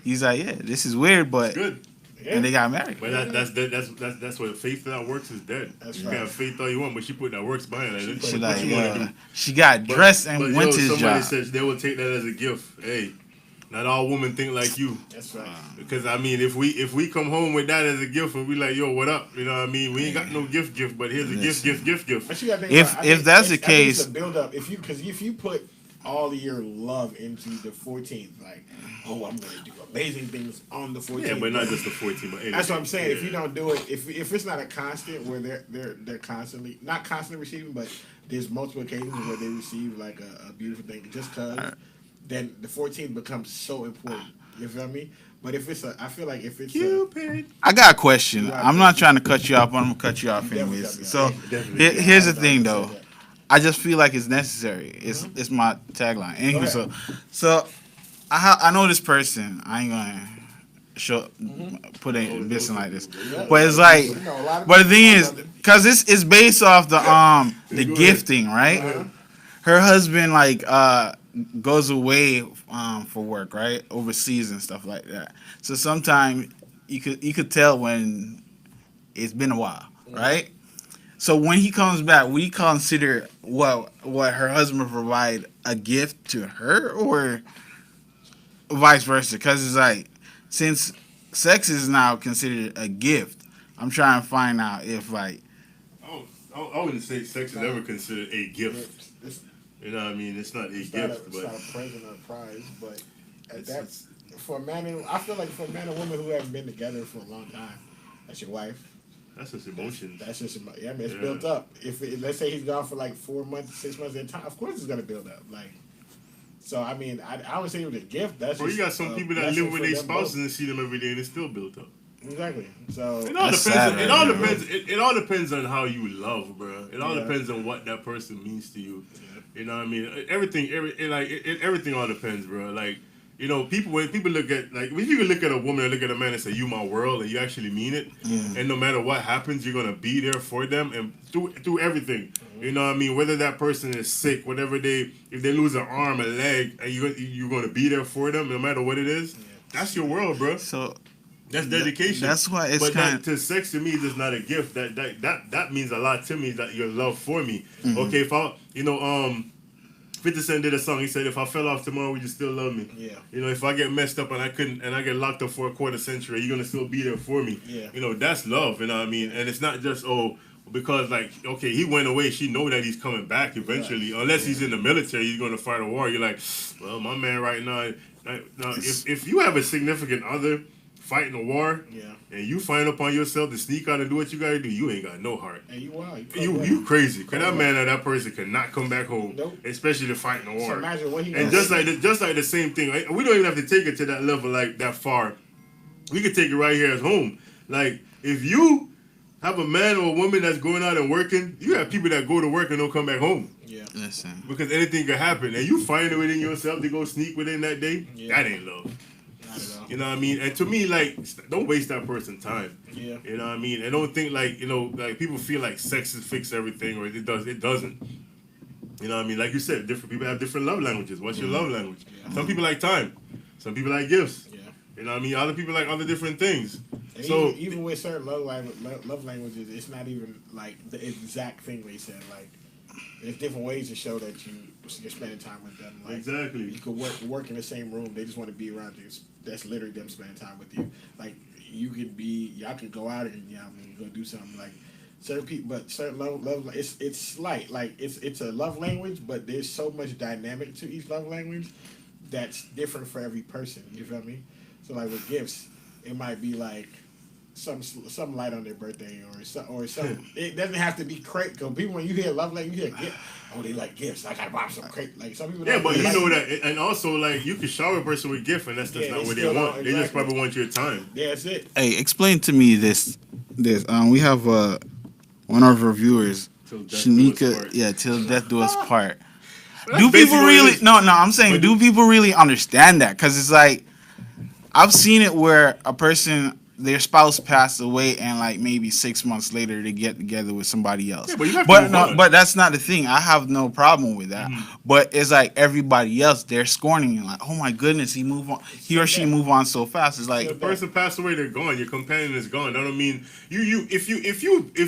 he's like, yeah, this is weird, but good. Yeah. And they got married. But that's what faith without works is dead. You can have faith all you want, but she put that works behind it. She got dressed and went to his job. Somebody says they will take that as a gift. Hey, not all women think like you. That's right. Because I mean, if we come home with that as a gift and we like, yo, what up? You know what I mean? We ain't got no gift, but here's a gift. If that's the case, it's a build up. If you put all of your love into the 14th, like, oh, I'm gonna do amazing things on the 14th. Yeah, but not just the 14th. But that's what I'm saying. Yeah. If you don't do it, if it's not a constant where they're constantly not constantly receiving, but there's multiple occasions where they receive like a beautiful thing just because, then the 14th becomes so important. You feel me? But if it's I feel like if it's Cupid. I got a question. I'm not trying to cut you off, but I'm gonna cut you off anyways. So here's the thing, though. I just feel like it's necessary. It's my tagline. Anyway, so I know this person. I ain't gonna. show put a missing like this. Yeah. But it's like, You know, a lot of but the people thing know is, that. because it's based off the Go ahead. gifting, right? Uh-huh. Her husband like goes away for work, right, overseas and stuff like that. So sometimes you could tell when it's been a while, right? So when he comes back, we consider what her husband provide a gift to her or vice versa, because it's like since sex is now considered a gift, I'm trying to find out if like I wouldn't say sex is ever considered a gift. It's, You know what I mean? It's not a it's gift, not but a present or a prize, but it's- for a man, I feel like for a man and woman who haven't been together for a long time, that's your wife. that's just emotions. That's just yeah, I mean, it's Yeah. built up. Let's say he's gone for like 4 months, 6 months at a time, of course it's gonna build up. Like, so I mean, I would say it was a gift. That's Bro, you just got some a people that blessing live with for their them spouses both. and see them every day and it's still built up. Exactly. So It all That's depends. sad It right all now, depends. It all depends on how you love, bro. It all Yeah. depends on what that person means to you. You know what I mean? Everything all depends, bro. Like, you know, when people look at if you can look at a woman and look at a man and say you my world and you actually mean it, and no matter what happens, you're gonna be there for them and through everything. You know what I mean? Whether that person is sick, if they lose an arm, a leg, and you're gonna be there for them no matter what it is. That's your world, bro. so That's dedication. that's why it's but kind to sex to me is not a gift. That means a lot to me. That your love for me. Mm-hmm. Okay, if I 50 Cent did a song. He said, "If I fell off tomorrow, would you still love me?" Yeah. You know, if I get messed up and I get locked up for a quarter century, you're gonna still be there for me. Yeah. You know, that's love. You know what I mean? And it's not just because okay, he went away. She know that he's coming back eventually. Right. Unless he's in the military, he's gonna fight a war. You're like, well, my man, right now. If you have a significant other fighting a war, Yeah. and you find upon yourself to sneak out and do what you gotta do, you ain't got no heart. And you wild. You crazy. Cause that man or that person cannot come back home, Nope. especially to fight in a So war. imagine what he And gonna just like the same thing. Like, we don't even have to take it to that level, like that far. We could take it right here at home. Like if you have a man or a woman that's going out and working, you have people that go to work and don't come back home Yeah. listen. because anything could happen, and you find it within yourself to go sneak within that day. Yeah. That ain't love. Not at all. You know what I mean? And to me, like, don't waste that person's time. Yeah. You know what I mean? And don't think like people feel like sex is fix everything, or it does. It doesn't. You know what I mean? Like you said, different people have different love languages. What's your love language? Yeah. Some people like time. Some people like gifts. Yeah. You know what I mean? Other people like other different things. And So even with certain love languages, it's not even like the exact thing they said. Like, there's different ways to show that you're spending time with them. Like, exactly. you could work in the same room. They just want to be around you. That's literally them spending time with you. Like, y'all could go out and go do something. Like, certain people, but certain love, it's slight. Like, it's a love language, but there's so much dynamic to each love language that's different for every person. You feel me? So like with gifts, it might be like some light on their birthday or some. It doesn't have to be crate. Cause people, when you hear love language, you hear gift. Oh, they like gifts. I gotta buy some crate. Like some people. Yeah, don't but you like- know that, and also like you can shower a person with gift, and that's Yeah, not they what they still want. don't- They just exactly. probably want your time. Yeah, that's it. Hey, explain to me this. We have one of our viewers, Till death do us Shanika. part. Yeah, till death do us part. But Do that's basically people what it really? is. No. I'm saying, But do people really understand that? Because it's like, I've seen it where a person, their spouse passed away, and like maybe 6 months later they get together with somebody else. Yeah, but you have to move on. But that's not the thing. I have no problem with that. But it's like everybody else, they're scorning it. Like, oh my goodness, he or she move on so fast. It's like, The person passed away, they're gone. Your companion is gone. That don't mean if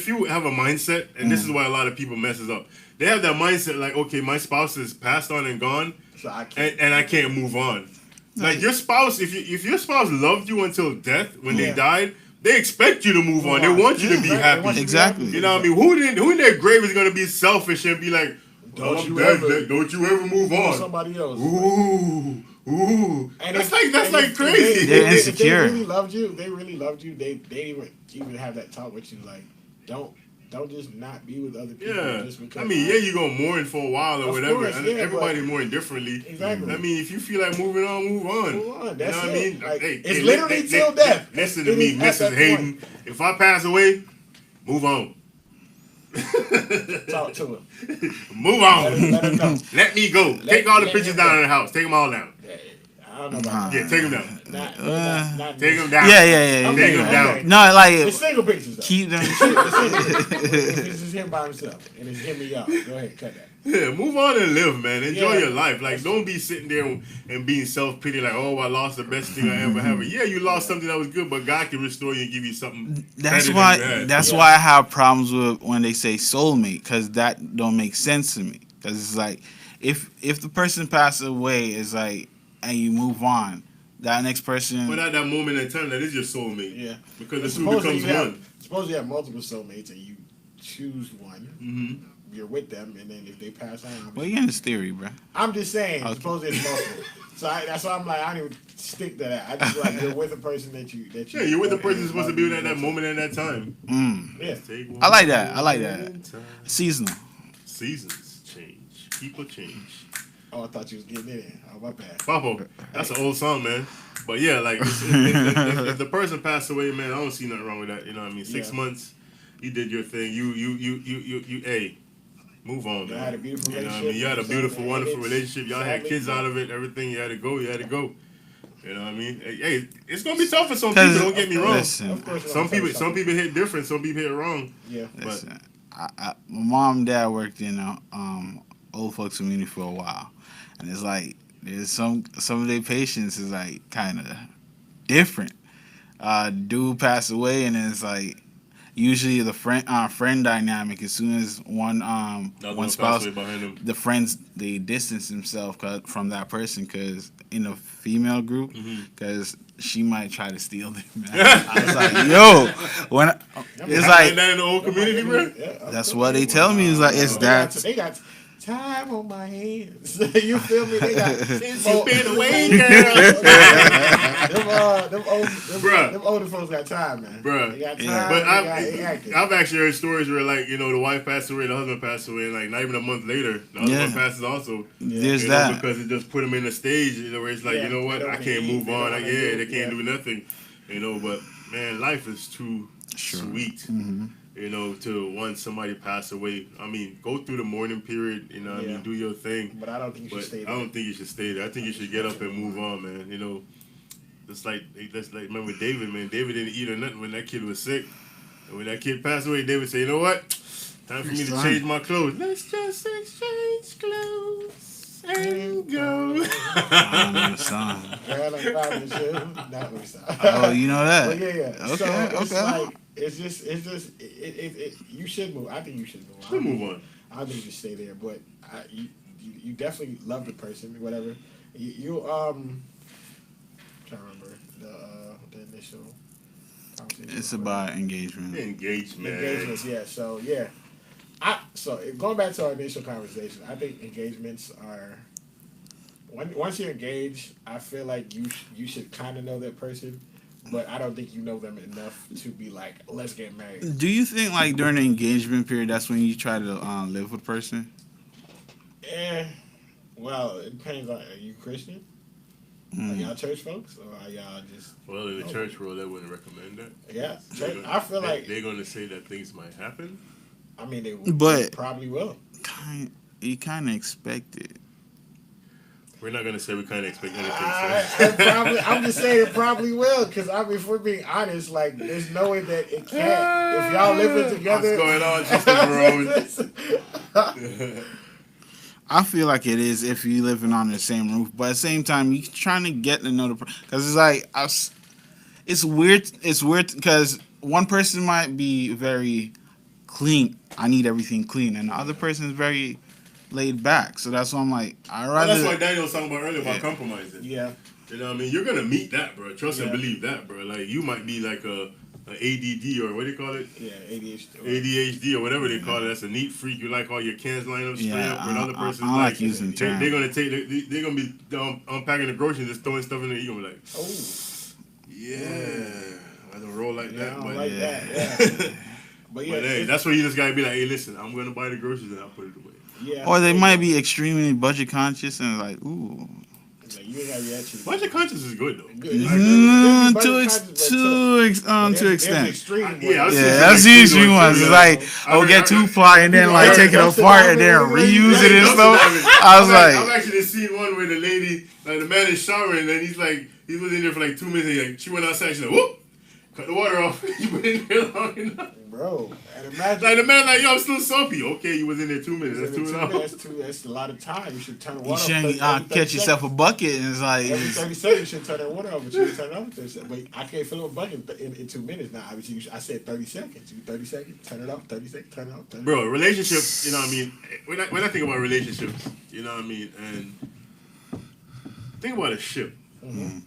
you have a mindset, and this is why a lot of people messes up. They have that mindset like, okay, my spouse is passed on and gone, So I can't. and I can't move on. Like your spouse, if your spouse loved you until death when they Yeah. died, they expect you to move on. They want you to be Right, they happy. want you to be Exactly. happy. You know what I mean? Who in their grave is gonna be selfish and be like, Don't "Oh, you I'm dead, ever- dead. Don't you ever move on? Somebody else. Ooh. And That's if- like if crazy. They're If insecure. they really loved you. They even have that talk with you. Like, don't just not be with other people. Yeah, Just because I mean, yeah, you gonna mourn for a while or Of whatever. course, and yeah, everybody but- mourn differently. Exactly. I mean, if you feel like moving on, move on. Move on, that's you know what it. I mean? Like, Hey, it's hey, literally till death. Listen to It me, is at Mrs. that Hayden. point. If I pass away, move on. Talk to him. Move on. Let him know. Let me go. Take all the pictures him down know. in the house. Take them all down. Yeah, I don't know about that. Yeah, take them down. Not Take them down. Yeah. Take them down. No, like It's single pictures though. keep them. It's single pictures. If it's just him by himself and it's him and y'all, go ahead, cut that. Yeah, move on and live, man. Enjoy Yeah. your life. Like, don't be sitting there and being self-pity like, oh, I lost the best thing I ever have. Yeah, you lost something that was good, but God can restore you and give you something That's better why. than you had. That's why I have problems with when they say soulmate, because that don't make sense to me. Because it's like, if the person passes away, it's like, and you move on, that next person. But at that moment in time, that is your soulmate. Yeah. Because the two becomes one. Suppose you have multiple soulmates and you choose one. Mm-hmm. You're with them, and then if they pass on, Well, you in this theory, bro. I'm just saying. Okay. Suppose it's multiple. So that's why I'm like, I don't even stick to that. I just like you're with a person that you. Yeah, you're with the person who's supposed to be with at that moment and that time. Yeah. I like that. I like that. Seasonal. Seasons change. People change. Oh, I thought you was getting in there. Oh, my bad. Papo, that's an old song, man. But yeah, like if the person passed away, man, I don't see nothing wrong with that. You know what I mean? 6 months, you did your thing. You hey, move on, man. You had a beautiful You know what I relationship. mean? You had a beautiful, wonderful relationship. Y'all had sadly, kids out of it. Everything. You had to go. You had to go. You know what I mean? Hey, it's gonna be tough for some people. Don't get me wrong. Listen, Of course, Some people hit different. Some people hit wrong. Yeah. But listen. My mom and dad worked in old folks community for a while, and it's like there's some of their patients is like kind of different. Dude passed away, and it's like usually the friend dynamic. As soon as one spouse, the friends they distance themselves from that person because in a female group because she might try to steal them. Man. I was like, yo, when it's like that in the old community, bro. that's what they tell me. Is like it's that. They got time on my hands. You feel me? They got Since you been away, girl. them older folks got time, man. Bruh. They got time. Yeah. But I've actually heard stories where, like, you know, the wife passed away, the husband passed away, and, like, not even a month later, the husband passes also. There's you know, that. because it just put them in a stage, you know, where it's like, you know what, I can't move on. They can't do nothing. You know, but, man, life is too sweet. Mm-hmm. You know, to once somebody pass away. I mean, go through the mourning period, you know what I mean, do your thing. But I don't think you should stay there. I don't think you should stay there. I think you should get up and move on, man. You know, just like remember David, man. David didn't eat or nothing when that kid was sick. And when that kid passed away, David said, you know what? Time for me to change my clothes. Let's just exchange clothes and go. I don't know the song. Girl, I'm probably should. Not really sorry. Oh, you know that? But yeah. Okay, So it's okay. like it's just you should move. I think you should move. We'll move on. I don't think you should stay there, but you definitely love the person, whatever. You trying to remember the initial conversation. It's about engagement. Engagement. Engagements, yeah. So yeah, so going back to our initial conversation, I think engagements are. Once you're engaged, I feel like you should kind of know that person, but I don't think you know them enough to be like, let's get married. Do you think like during the engagement period, that's when you try to live with a person? Well, it depends on. Are you Christian? Are y'all church folks, or are y'all just? Well, in the church world, they wouldn't recommend that. Yeah, I feel like they're going to say that things might happen. I mean, they probably will. You kind of expect it. We're not going to say we kind of expect anything. I'm just saying it probably will, because I mean, if we're being honest, like, there's no way that it can't. If y'all living together, what's going on, I feel like it is if you living on the same roof, but at the same time, you trying to get to know the person because it's like it's weird. It's weird because one person might be very clean. I need everything clean, and the other person is very laid back. So that's why I'm like, that's why Daniel was talking about earlier about compromising. Yeah, you know what I mean. You're gonna meet that, bro. Trust and believe that, bro. Like you might be like a ADD or what do you call it? Yeah, ADHD or whatever they call it. That's a neat freak. You like all your cans lined up straight up. Another person's I like using terms. They're gonna they're gonna be unpacking the groceries and just throwing stuff in there. You're gonna be like, oh, yeah, I don't roll like that. I don't but like that. Yeah. But hey, that's where you just gotta be like, hey, listen, I'm gonna buy the groceries and I'll put it away. Yeah. Or they might be extremely budget conscious and like, ooh. Like, you ain't got your attitude. Budget conscious is good though. To extent. I've seen extreme ones. It's like, get 2-ply and then like take it apart and then reuse it and stuff. I was like, I've actually seen one where the lady Like the man is showering, and then he was in there for like 2 minutes. And she went outside. She's like, whoop, cut the water off. You been in there long enough, bro. And imagine like the man, like yo, I'm still soapy. Okay, you was in there 2 minutes. That's 2 hours. That's a lot of time. You should turn the You water off. shouldn't catch yourself a bucket and it's like Every 30 seconds, you should turn that water off, but you turn it off. 30 seconds. But I can't fill up a bucket in 2 minutes now. I said 30 seconds. 30 seconds, turn it off. 30 seconds, turn it off. Bro, relationships, you know what I mean? When I think about relationships, you know what I mean? And think about a ship. Mm-hmm.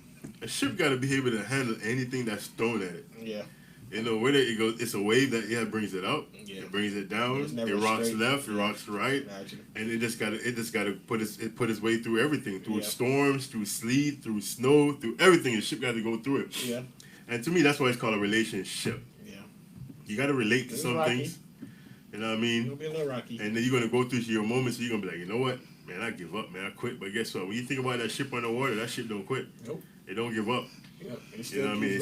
A ship got to be able to handle anything that's thrown at it. Yeah. You know, whether it goes, it's a wave that brings it up, Yeah. it brings it down, It rocks straight. left, it rocks right, and it just gotta put its way through everything, through storms, through sleet, through snow, through everything. The ship got to go through it. Yeah. And to me, that's why it's called a relationship. Yeah. You got to relate to some things. You know what I mean? It'll be a little rocky. And then you're gonna go through your moments. You're gonna be like, you know what, man, I give up, man, I quit. But guess what? When you think about that ship on the water, that ship don't quit. Nope. It don't give up. Yep. You know what I mean? It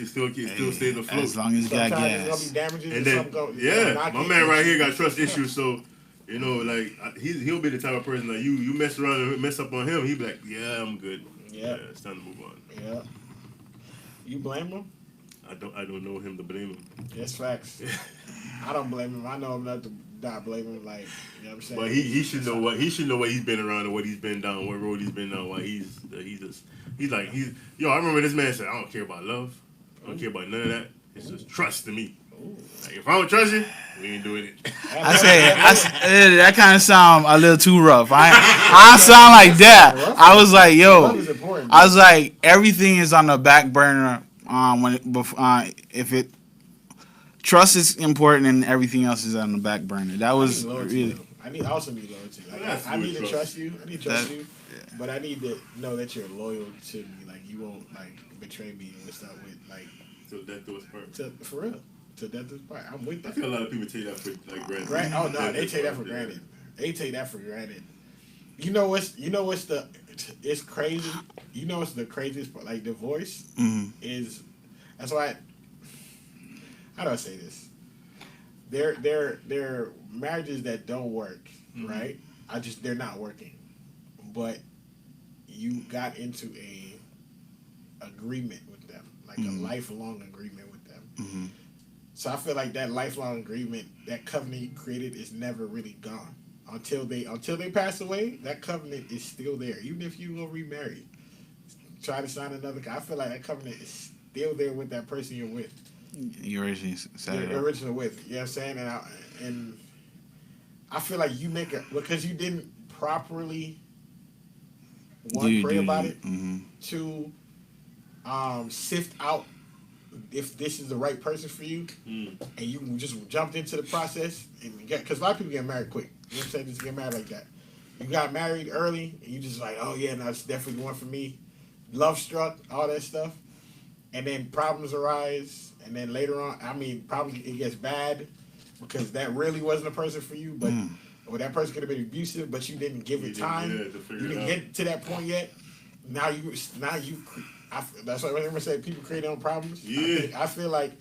still stays afloat. as long as you got Sometimes there's gas. gonna be damages. And then, my man right here got trust issues, so you know, like he'll be the type of person like you mess around and mess up on him, he'll be like, yeah, I'm good. Yeah, it's time to move on. Yeah. You blame him? I don't know him to blame him. That's facts. I don't blame him. I know him not to not blame him. Like, you know what I'm saying? But he should know what he's been around and what he's been down, what road he's been down. Why he's yo. I remember this man said, I don't care about love. I don't care about none of that. It's just trust to me. Like, if I don't trust you, we ain't doing it. I say that kind of sound a little too rough. I sound like that. I was like, yo, I was like, everything is on the back burner. If it trust is important and everything else is on the back burner. That was really. I also need loyalty. Like, I need to trust you. I need to trust you. But I need to know that you're loyal to me. Like, you won't like betray me and stuff with like. Till death do us part. For real. Till death do us part. I'm with that. I feel a lot of people take that for like granted. Right? Oh no, they take that for granted. They take that for granted. You know what's it's crazy. You know what's the craziest part? Like divorce is. That's why. How do I say this? They're marriages that don't work, right? They're not working, but you got into a agreement with them, like a lifelong agreement with them. So I feel like that lifelong agreement, that covenant you created, is never really gone until they pass away. That covenant is still there, even if you gonna remarry, try to sign another. I feel like that covenant is still there with that person you're with. You originally said it. Original with. You know what I'm saying? And I feel like you make it because you didn't properly pray about it to sift out if this is the right person for you, and you just jumped into the process and because a lot of people get married quick. You know what I'm saying? Just get married like that. You got married early and you just like, oh yeah, no, it's definitely the one for me. Love struck, all that stuff. And then problems arise, and then later on, probably it gets bad because that really wasn't a person for you, but or that person could have been abusive, but you didn't give it time. You didn't get to that point yet. Now you. That's why I remember saying people create their own problems. Yeah. I feel like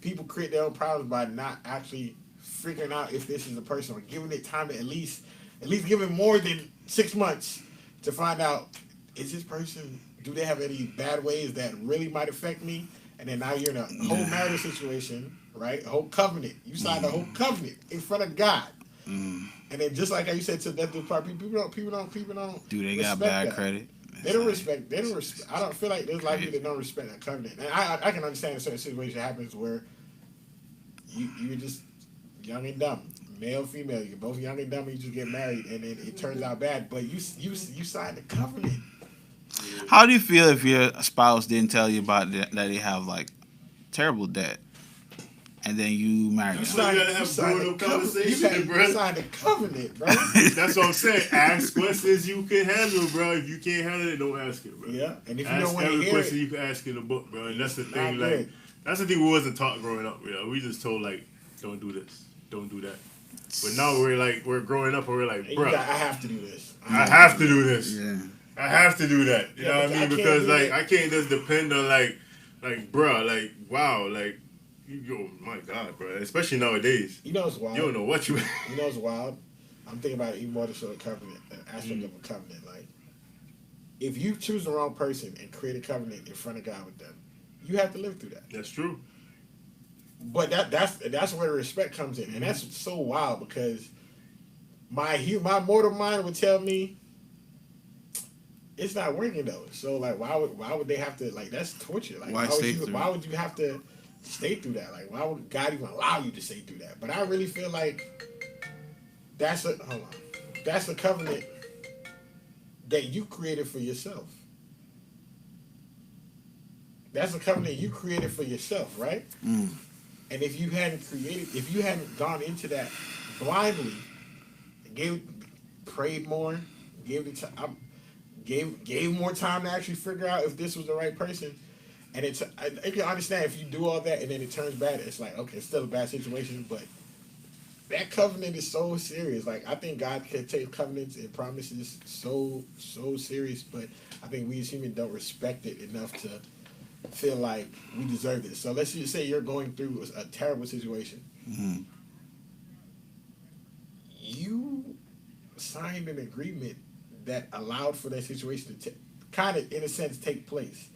people create their own problems by not actually figuring out if this is the person or giving it time to at least give it more than 6 months to find out is this person. Do they have any bad ways that really might affect me? And then now you're in a whole marital situation, right? A whole covenant. You signed a whole covenant in front of God. And then just like how you said to death do us part, people don't. Do they got bad credit? They don't respect. I don't feel like there's a lot of people that don't respect that covenant. And I can understand in certain situations happens where you're just young and dumb, male, female. You're both young and dumb. And you just get married, and then it turns out bad. But you signed a covenant. How do you feel if your spouse didn't tell you about that they have like terrible debt, and then you marry them? You gotta have brutal conversation, bro. You signed a covenant, bro. That's what I'm saying. Ask questions you can handle, bro. If you can't handle it, don't ask it, bro. Yeah, and if you ask don't want to every hear question it, you can ask in the book, bro. And that's the thing, not like good. that's the thing we wasn't taught growing up. You know? We just told like, don't do this, don't do that. But now we're growing up and we're like, bro, I have to do this. I have to do this. Yeah. I have to do that. You know what I mean? Because like it. I can't just depend on like bro, like wow, like yo, my God, bro. Especially nowadays. You know it's wild. You don't know what you. You know it's wild. I'm thinking about it even more to show a covenant, an aspect of a covenant. Like if you choose the wrong person and create a covenant in front of God with them, you have to live through that. That's true. But that's where the respect comes in, and that's so wild because my mortal mind would tell me it's not working though. So like, why would they have to, like, that's torture? Like, why would you have to stay through that? Like, why would God even allow you to stay through that? But I really feel like that's a covenant that you created for yourself. That's a covenant you created for yourself, right? Mm. And if you hadn't gone into that blindly, prayed more, gave more time to actually figure out if this was the right person, and I can understand if you do all that and then it turns bad. It's like, okay, it's still a bad situation, but that covenant is so serious. Like, I think God can take covenants and promises so serious, but I think we as humans don't respect it enough to feel like we deserve it. So let's just say you're going through a terrible situation. Mm-hmm. You signed an agreement that allowed for that situation to kind of, in a sense, take place.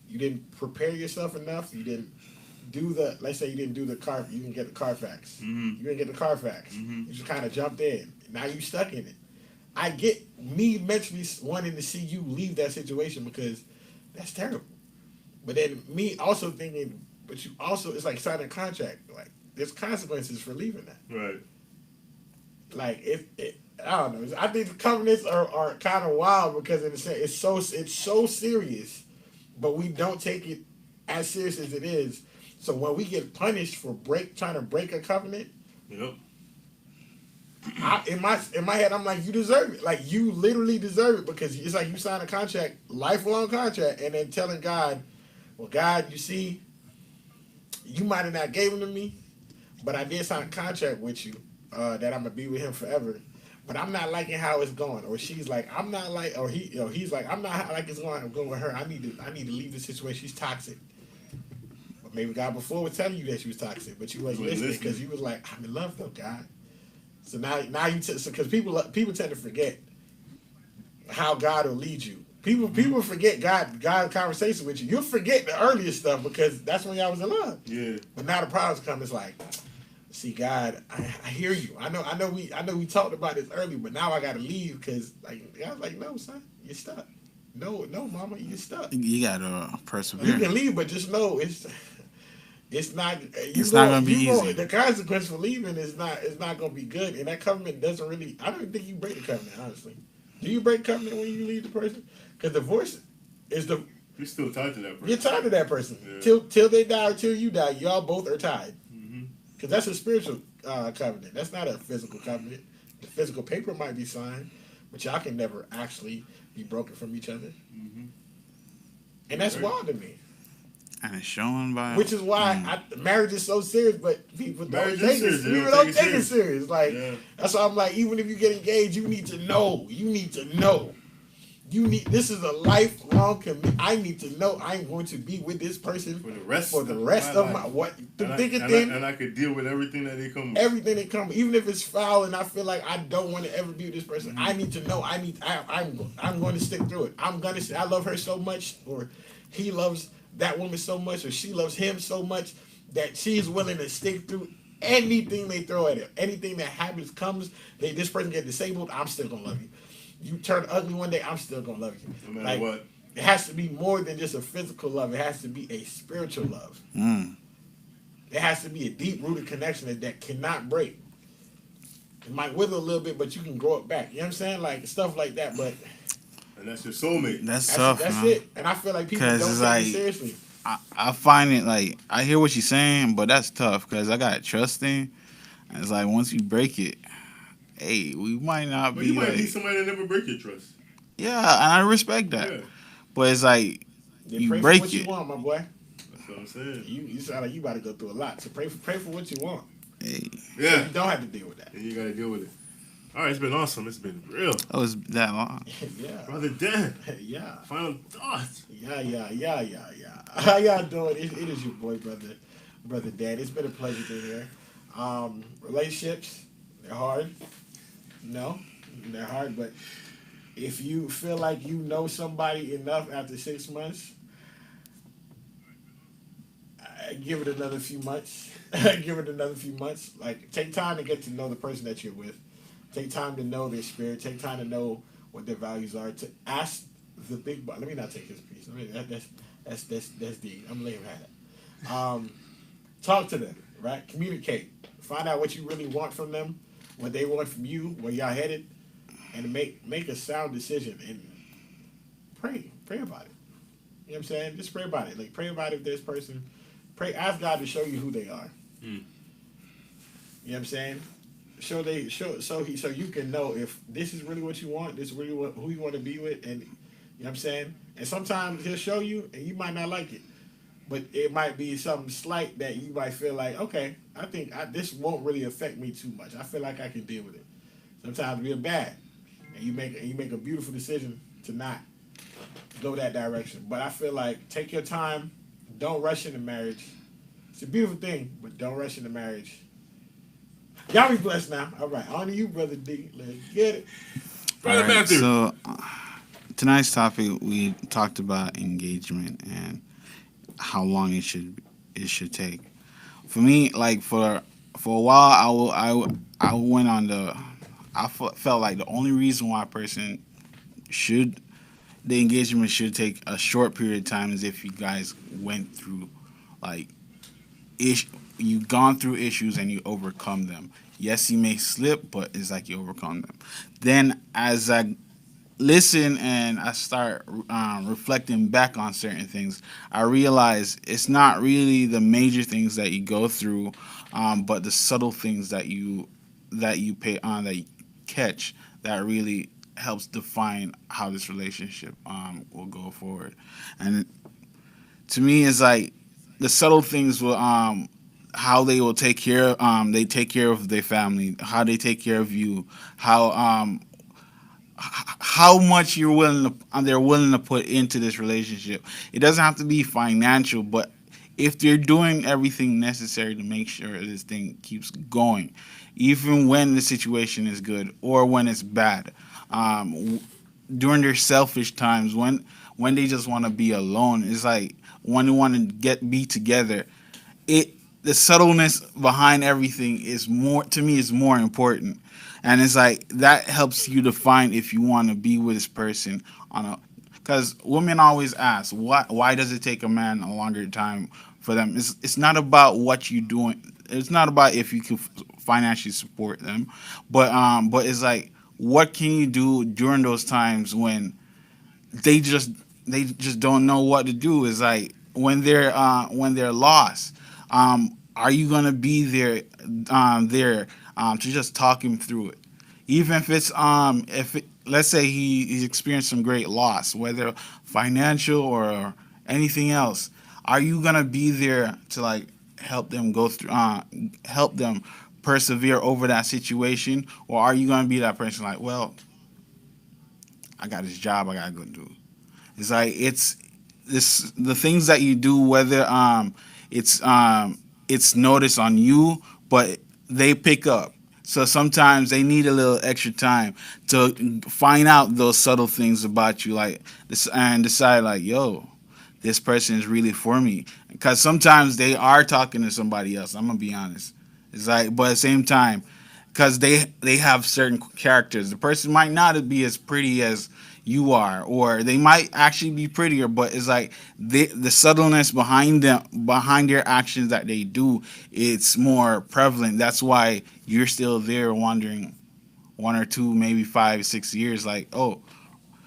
You didn't prepare yourself enough. You didn't do let's say you didn't do the car, you didn't get the Carfax. Mm-hmm. You didn't get the Carfax. Mm-hmm. You just kind of jumped in. Now you stuck in it. I get me mentally wanting to see you leave that situation because that's terrible. But then me also thinking, but you also, it's like signing a contract. Like, there's consequences for leaving that. Right. Like, I don't know. I think the covenants are kind of wild because in a sense, it's so serious, but we don't take it as serious as it is. So when we get punished for trying to break a covenant, yep. In my head, I'm like, you deserve it. Like, you literally deserve it because it's like you sign a contract, lifelong contract, and then telling God, well, God, you see, you might have not gave him to me, but I did sign a contract with you that I'm gonna be with him forever. But I'm not liking how it's going. Or she's like, I'm not like, or he's like, I'm not like it's going with her. I need to leave the situation. She's toxic. But maybe God before was telling you that she was toxic, but you wasn't listening because you was like, I'm in love though, God. So now you because people tend to forget how God will lead you. People forget God conversation with you. You'll forget the earlier stuff because that's when y'all was in love. Yeah. But now the problems come. It's like, see, God, I hear you. I know we talked about this earlier, but now I got to leave because like God's like, no, son, you're stuck. No, mama, you're stuck. You gotta persevere. You can leave, but just know it's not. It's not gonna be easy. The consequence for leaving is not gonna be good, and that covenant doesn't really. I don't think you break the covenant. Honestly, do you break covenant when you leave the person? Because divorce is the. You're still tied to that person. You're tied to that person Yeah. till they die or till you die. Y'all both are tied. Mm-hmm. Because that's a spiritual covenant. That's not a physical covenant. The physical paper might be signed, but y'all can never actually be broken from each other. Mm-hmm. And that's wild to me. And it's shown by. Which is why marriage is so serious, but people don't take it. People don't don't take it serious. Like, yeah. That's why I'm like, even if you get engaged, you need to know. This is a lifelong commitment. I need to know I'm going to be with this person for the rest of my life. And I could deal with everything that they come with. Everything that comes, even if it's foul and I feel like I don't want to ever be with this person. Mm-hmm. I need to know. I'm going to stick through it. I love her so much, or he loves that woman so much, or she loves him so much that she's willing to stick through anything they throw at her. Anything that happens, this person get disabled, I'm still gonna love you. You turn ugly one day, I'm still gonna love you. No matter what. It has to be more than just a physical love. It has to be a spiritual love. Mm. It has to be a deep-rooted connection that cannot break. It might wither a little bit, but you can grow it back. You know what I'm saying? Like, stuff like that, but... And that's your soulmate. That's tough, That's man. it. And I feel like people don't take it seriously. I find it like, I hear what you're saying, but that's tough because I got trusting. And it's like, once you break it, hey, we might not be you might like... be somebody that never break your trust. Yeah, and I respect that. Yeah. But it's like, you pray break for what it. you want, my boy. That's what I'm saying. You sound like you about to go through a lot. So pray for what you want. Hey. Yeah. So you don't have to deal with that. And you got to deal with it. All right, it's been awesome. It's been real. Oh, it's that long. Yeah. Brother Dan. Yeah. Final thoughts. Yeah. How y'all doing? It is your boy, brother Dan. It's been a pleasure being here. Relationships, they're hard. No, they're hard, but if you feel like you know somebody enough after 6 months, give it another few months. Give it another few months. Like, take time to get to know the person that you're with. Take time to know their spirit. Take time to know what their values are. To ask the big boss. Let me not take his piece. That's deep. I'm gonna let him have it. Talk to them, right? Communicate. Find out what you really want from them, what they want from you, where y'all headed, and make a sound decision and pray about it. You know what I'm saying? Just pray about it. Like, pray about it if this person. Pray, ask God to show you who they are. You know what I'm saying? So you can know if this is really what you want, this is really who you want to be with, and you know what I'm saying? And sometimes he'll show you and you might not like it. But it might be something slight that you might feel like, okay, I think this won't really affect me too much. I feel like I can deal with it. Sometimes we're bad, and you make a beautiful decision to not go that direction. But I feel like take your time. Don't rush into marriage. It's a beautiful thing, but don't rush into marriage. Y'all be blessed now. All right, on to you, Brother D. Let's get it. Brother Matthew. So tonight's topic, we talked about engagement and how long it should take. For me, like for a while, I went on felt like the only reason why a person should the engagement should take a short period of time is if you guys went through like you've gone through issues and you overcome them. Yes, you may slip, but it's like you overcome them. Then as I listen and I start reflecting back on certain things, I realize it's not really the major things that you go through, but the subtle things that you pay on that you catch that really helps define how this relationship will go forward. And to me, it's like the subtle things will how they will take care they take care of their family, how they take care of you, how much they're willing to put into this relationship. It doesn't have to be financial, but if they're doing everything necessary to make sure this thing keeps going, even when the situation is good or when it's bad, during their selfish times, when they just want to be alone, it's like when they want to be together. The subtleness behind everything is more important, and it's like that helps you define if you want to be with this person on a. Because women always ask why does it take a man a longer time for them? It's not about what you doing. It's not about if you can financially support them, but it's like what can you do during those times when they just don't know what to do. Is like when they're lost. Are you gonna be there to just talk him through it? Even if let's say he's experienced some great loss, whether financial or anything else, are you gonna be there to like help them go through, help them persevere over that situation, or are you gonna be that person like, well, I got this job I gotta go do. It's like the things that you do, whether it's it's noticed on you, but they pick up. So sometimes they need a little extra time to find out those subtle things about you, like this, and decide like, yo, this person is really for me. Because sometimes they are talking to somebody else. I'm gonna be honest. It's like, but at the same time, because they have certain characters. The person might not be as pretty as you are, or they might actually be prettier, but it's like the subtleness behind their actions that they do, it's more prevalent. That's why you're still there wondering 1 or 2, maybe 5, 6 years. Like, oh,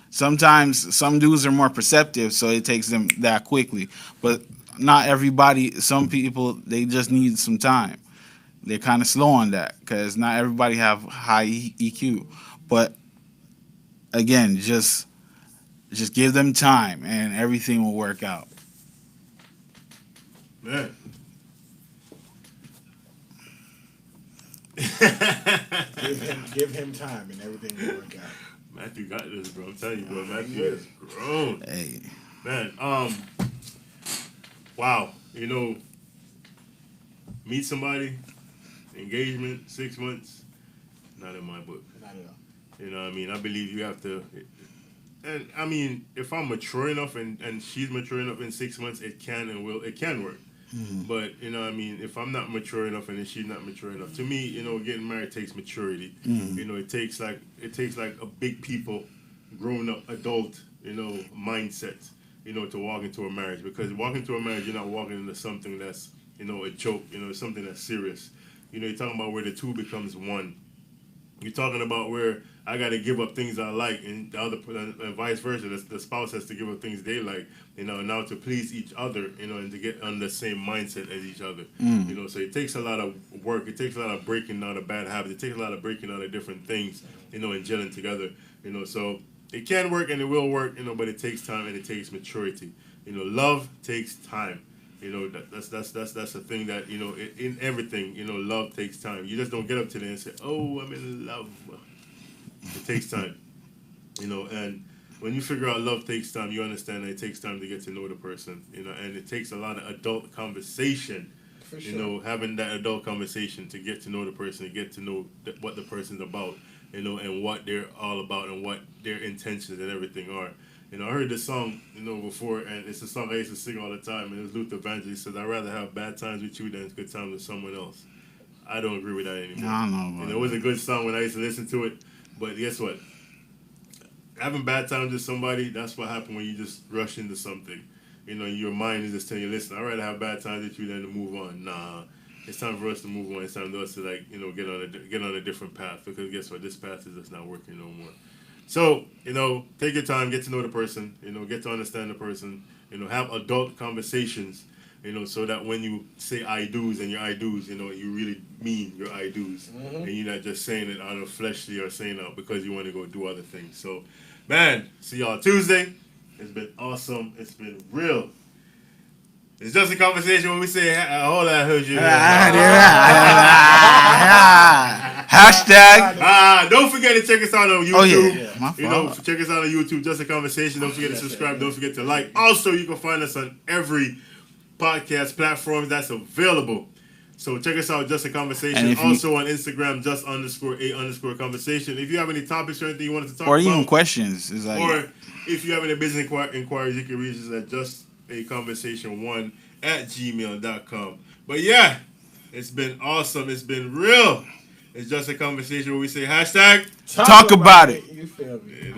sometimes some dudes are more perceptive, so it takes them that quickly. But not everybody. Some people, they just need some time. They're kind of slow on that because not everybody have high EQ. But again, just give them time and everything will work out. Man. give him time and everything will work out. Matthew got this, bro. I'm telling you, bro. Matthew is grown. Hey. Man, wow. You know, meet somebody, engagement, 6 months, not in my book. Not at all. You know what I mean? I believe you have to. And I mean, if I'm mature enough and she's mature enough in 6 months, it can work. But you know what I mean, if I'm not mature enough and then she's not mature enough, to me, you know, getting married takes maturity. You know, it takes like a big people, grown up adult, you know, mindset, you know, to walk into a marriage. Because walking into a marriage, you're not walking into something that's, you know, a joke. You know, something that's serious. You know, you're talking about where the two becomes one. You're talking about where I got to give up things I like, and the other, and vice versa. The spouse has to give up things they like, you know, now to please each other, you know, and to get on the same mindset as each other. You know, so it takes a lot of work. It takes a lot of breaking out of bad habits. It takes a lot of breaking out of different things, you know, and gelling together. You know, so it can work and it will work, you know, but it takes time and it takes maturity. You know, love takes time. You know, that's a thing that, you know, in everything, you know, love takes time. You just don't get up today and say, oh, I'm in love. It takes time. You know, and when you figure out love takes time, you understand that it takes time to get to know the person, you know, and it takes a lot of adult conversation. For sure. You know, having that adult conversation to get to know the person, to get to know what the person's about, you know, and what they're all about and what their intentions and everything are. You know, I heard this song, you know, before, and it's a song I used to sing all the time, and it was Luther Vandross. He says, I'd rather have bad times with you than good times with someone else. I don't agree with that anymore. I don't know. You know, it was a good song when I used to listen to it, but guess what? Having bad times with somebody, that's what happens when you just rush into something. You know, your mind is just telling you, listen, I'd rather have bad times with you than to move on. Nah, it's time for us to move on. It's time for us to, like, you know, get on a different path, because guess what? This path is just not working no more. So, you know, take your time, get to know the person, you know, get to understand the person, you know, have adult conversations, you know, so that when you say I do's and your I do's, you know, you really mean your I do's. And you're not just saying it out of fleshly or saying it because you want to go do other things. So, man, see y'all Tuesday. It's been awesome. It's been real. It's just a conversation when we say, hold on, I heard you. Hashtag. Don't forget to check us out on YouTube. Oh, yeah. My fault. You know, check us out on YouTube, Just a Conversation. Don't forget to subscribe. Don't forget to like. Also, you can find us on every podcast platform that's available. So check us out, Just a Conversation. Also on Instagram, just_a_conversation. If you have any topics or anything you want us to talk about. Or even questions. Or if you have any business inquiries, you can reach us at justaconversation1@gmail.com. But yeah, it's been awesome. It's been real. It's Just a Conversation where we say hashtag talk about it. You feel me?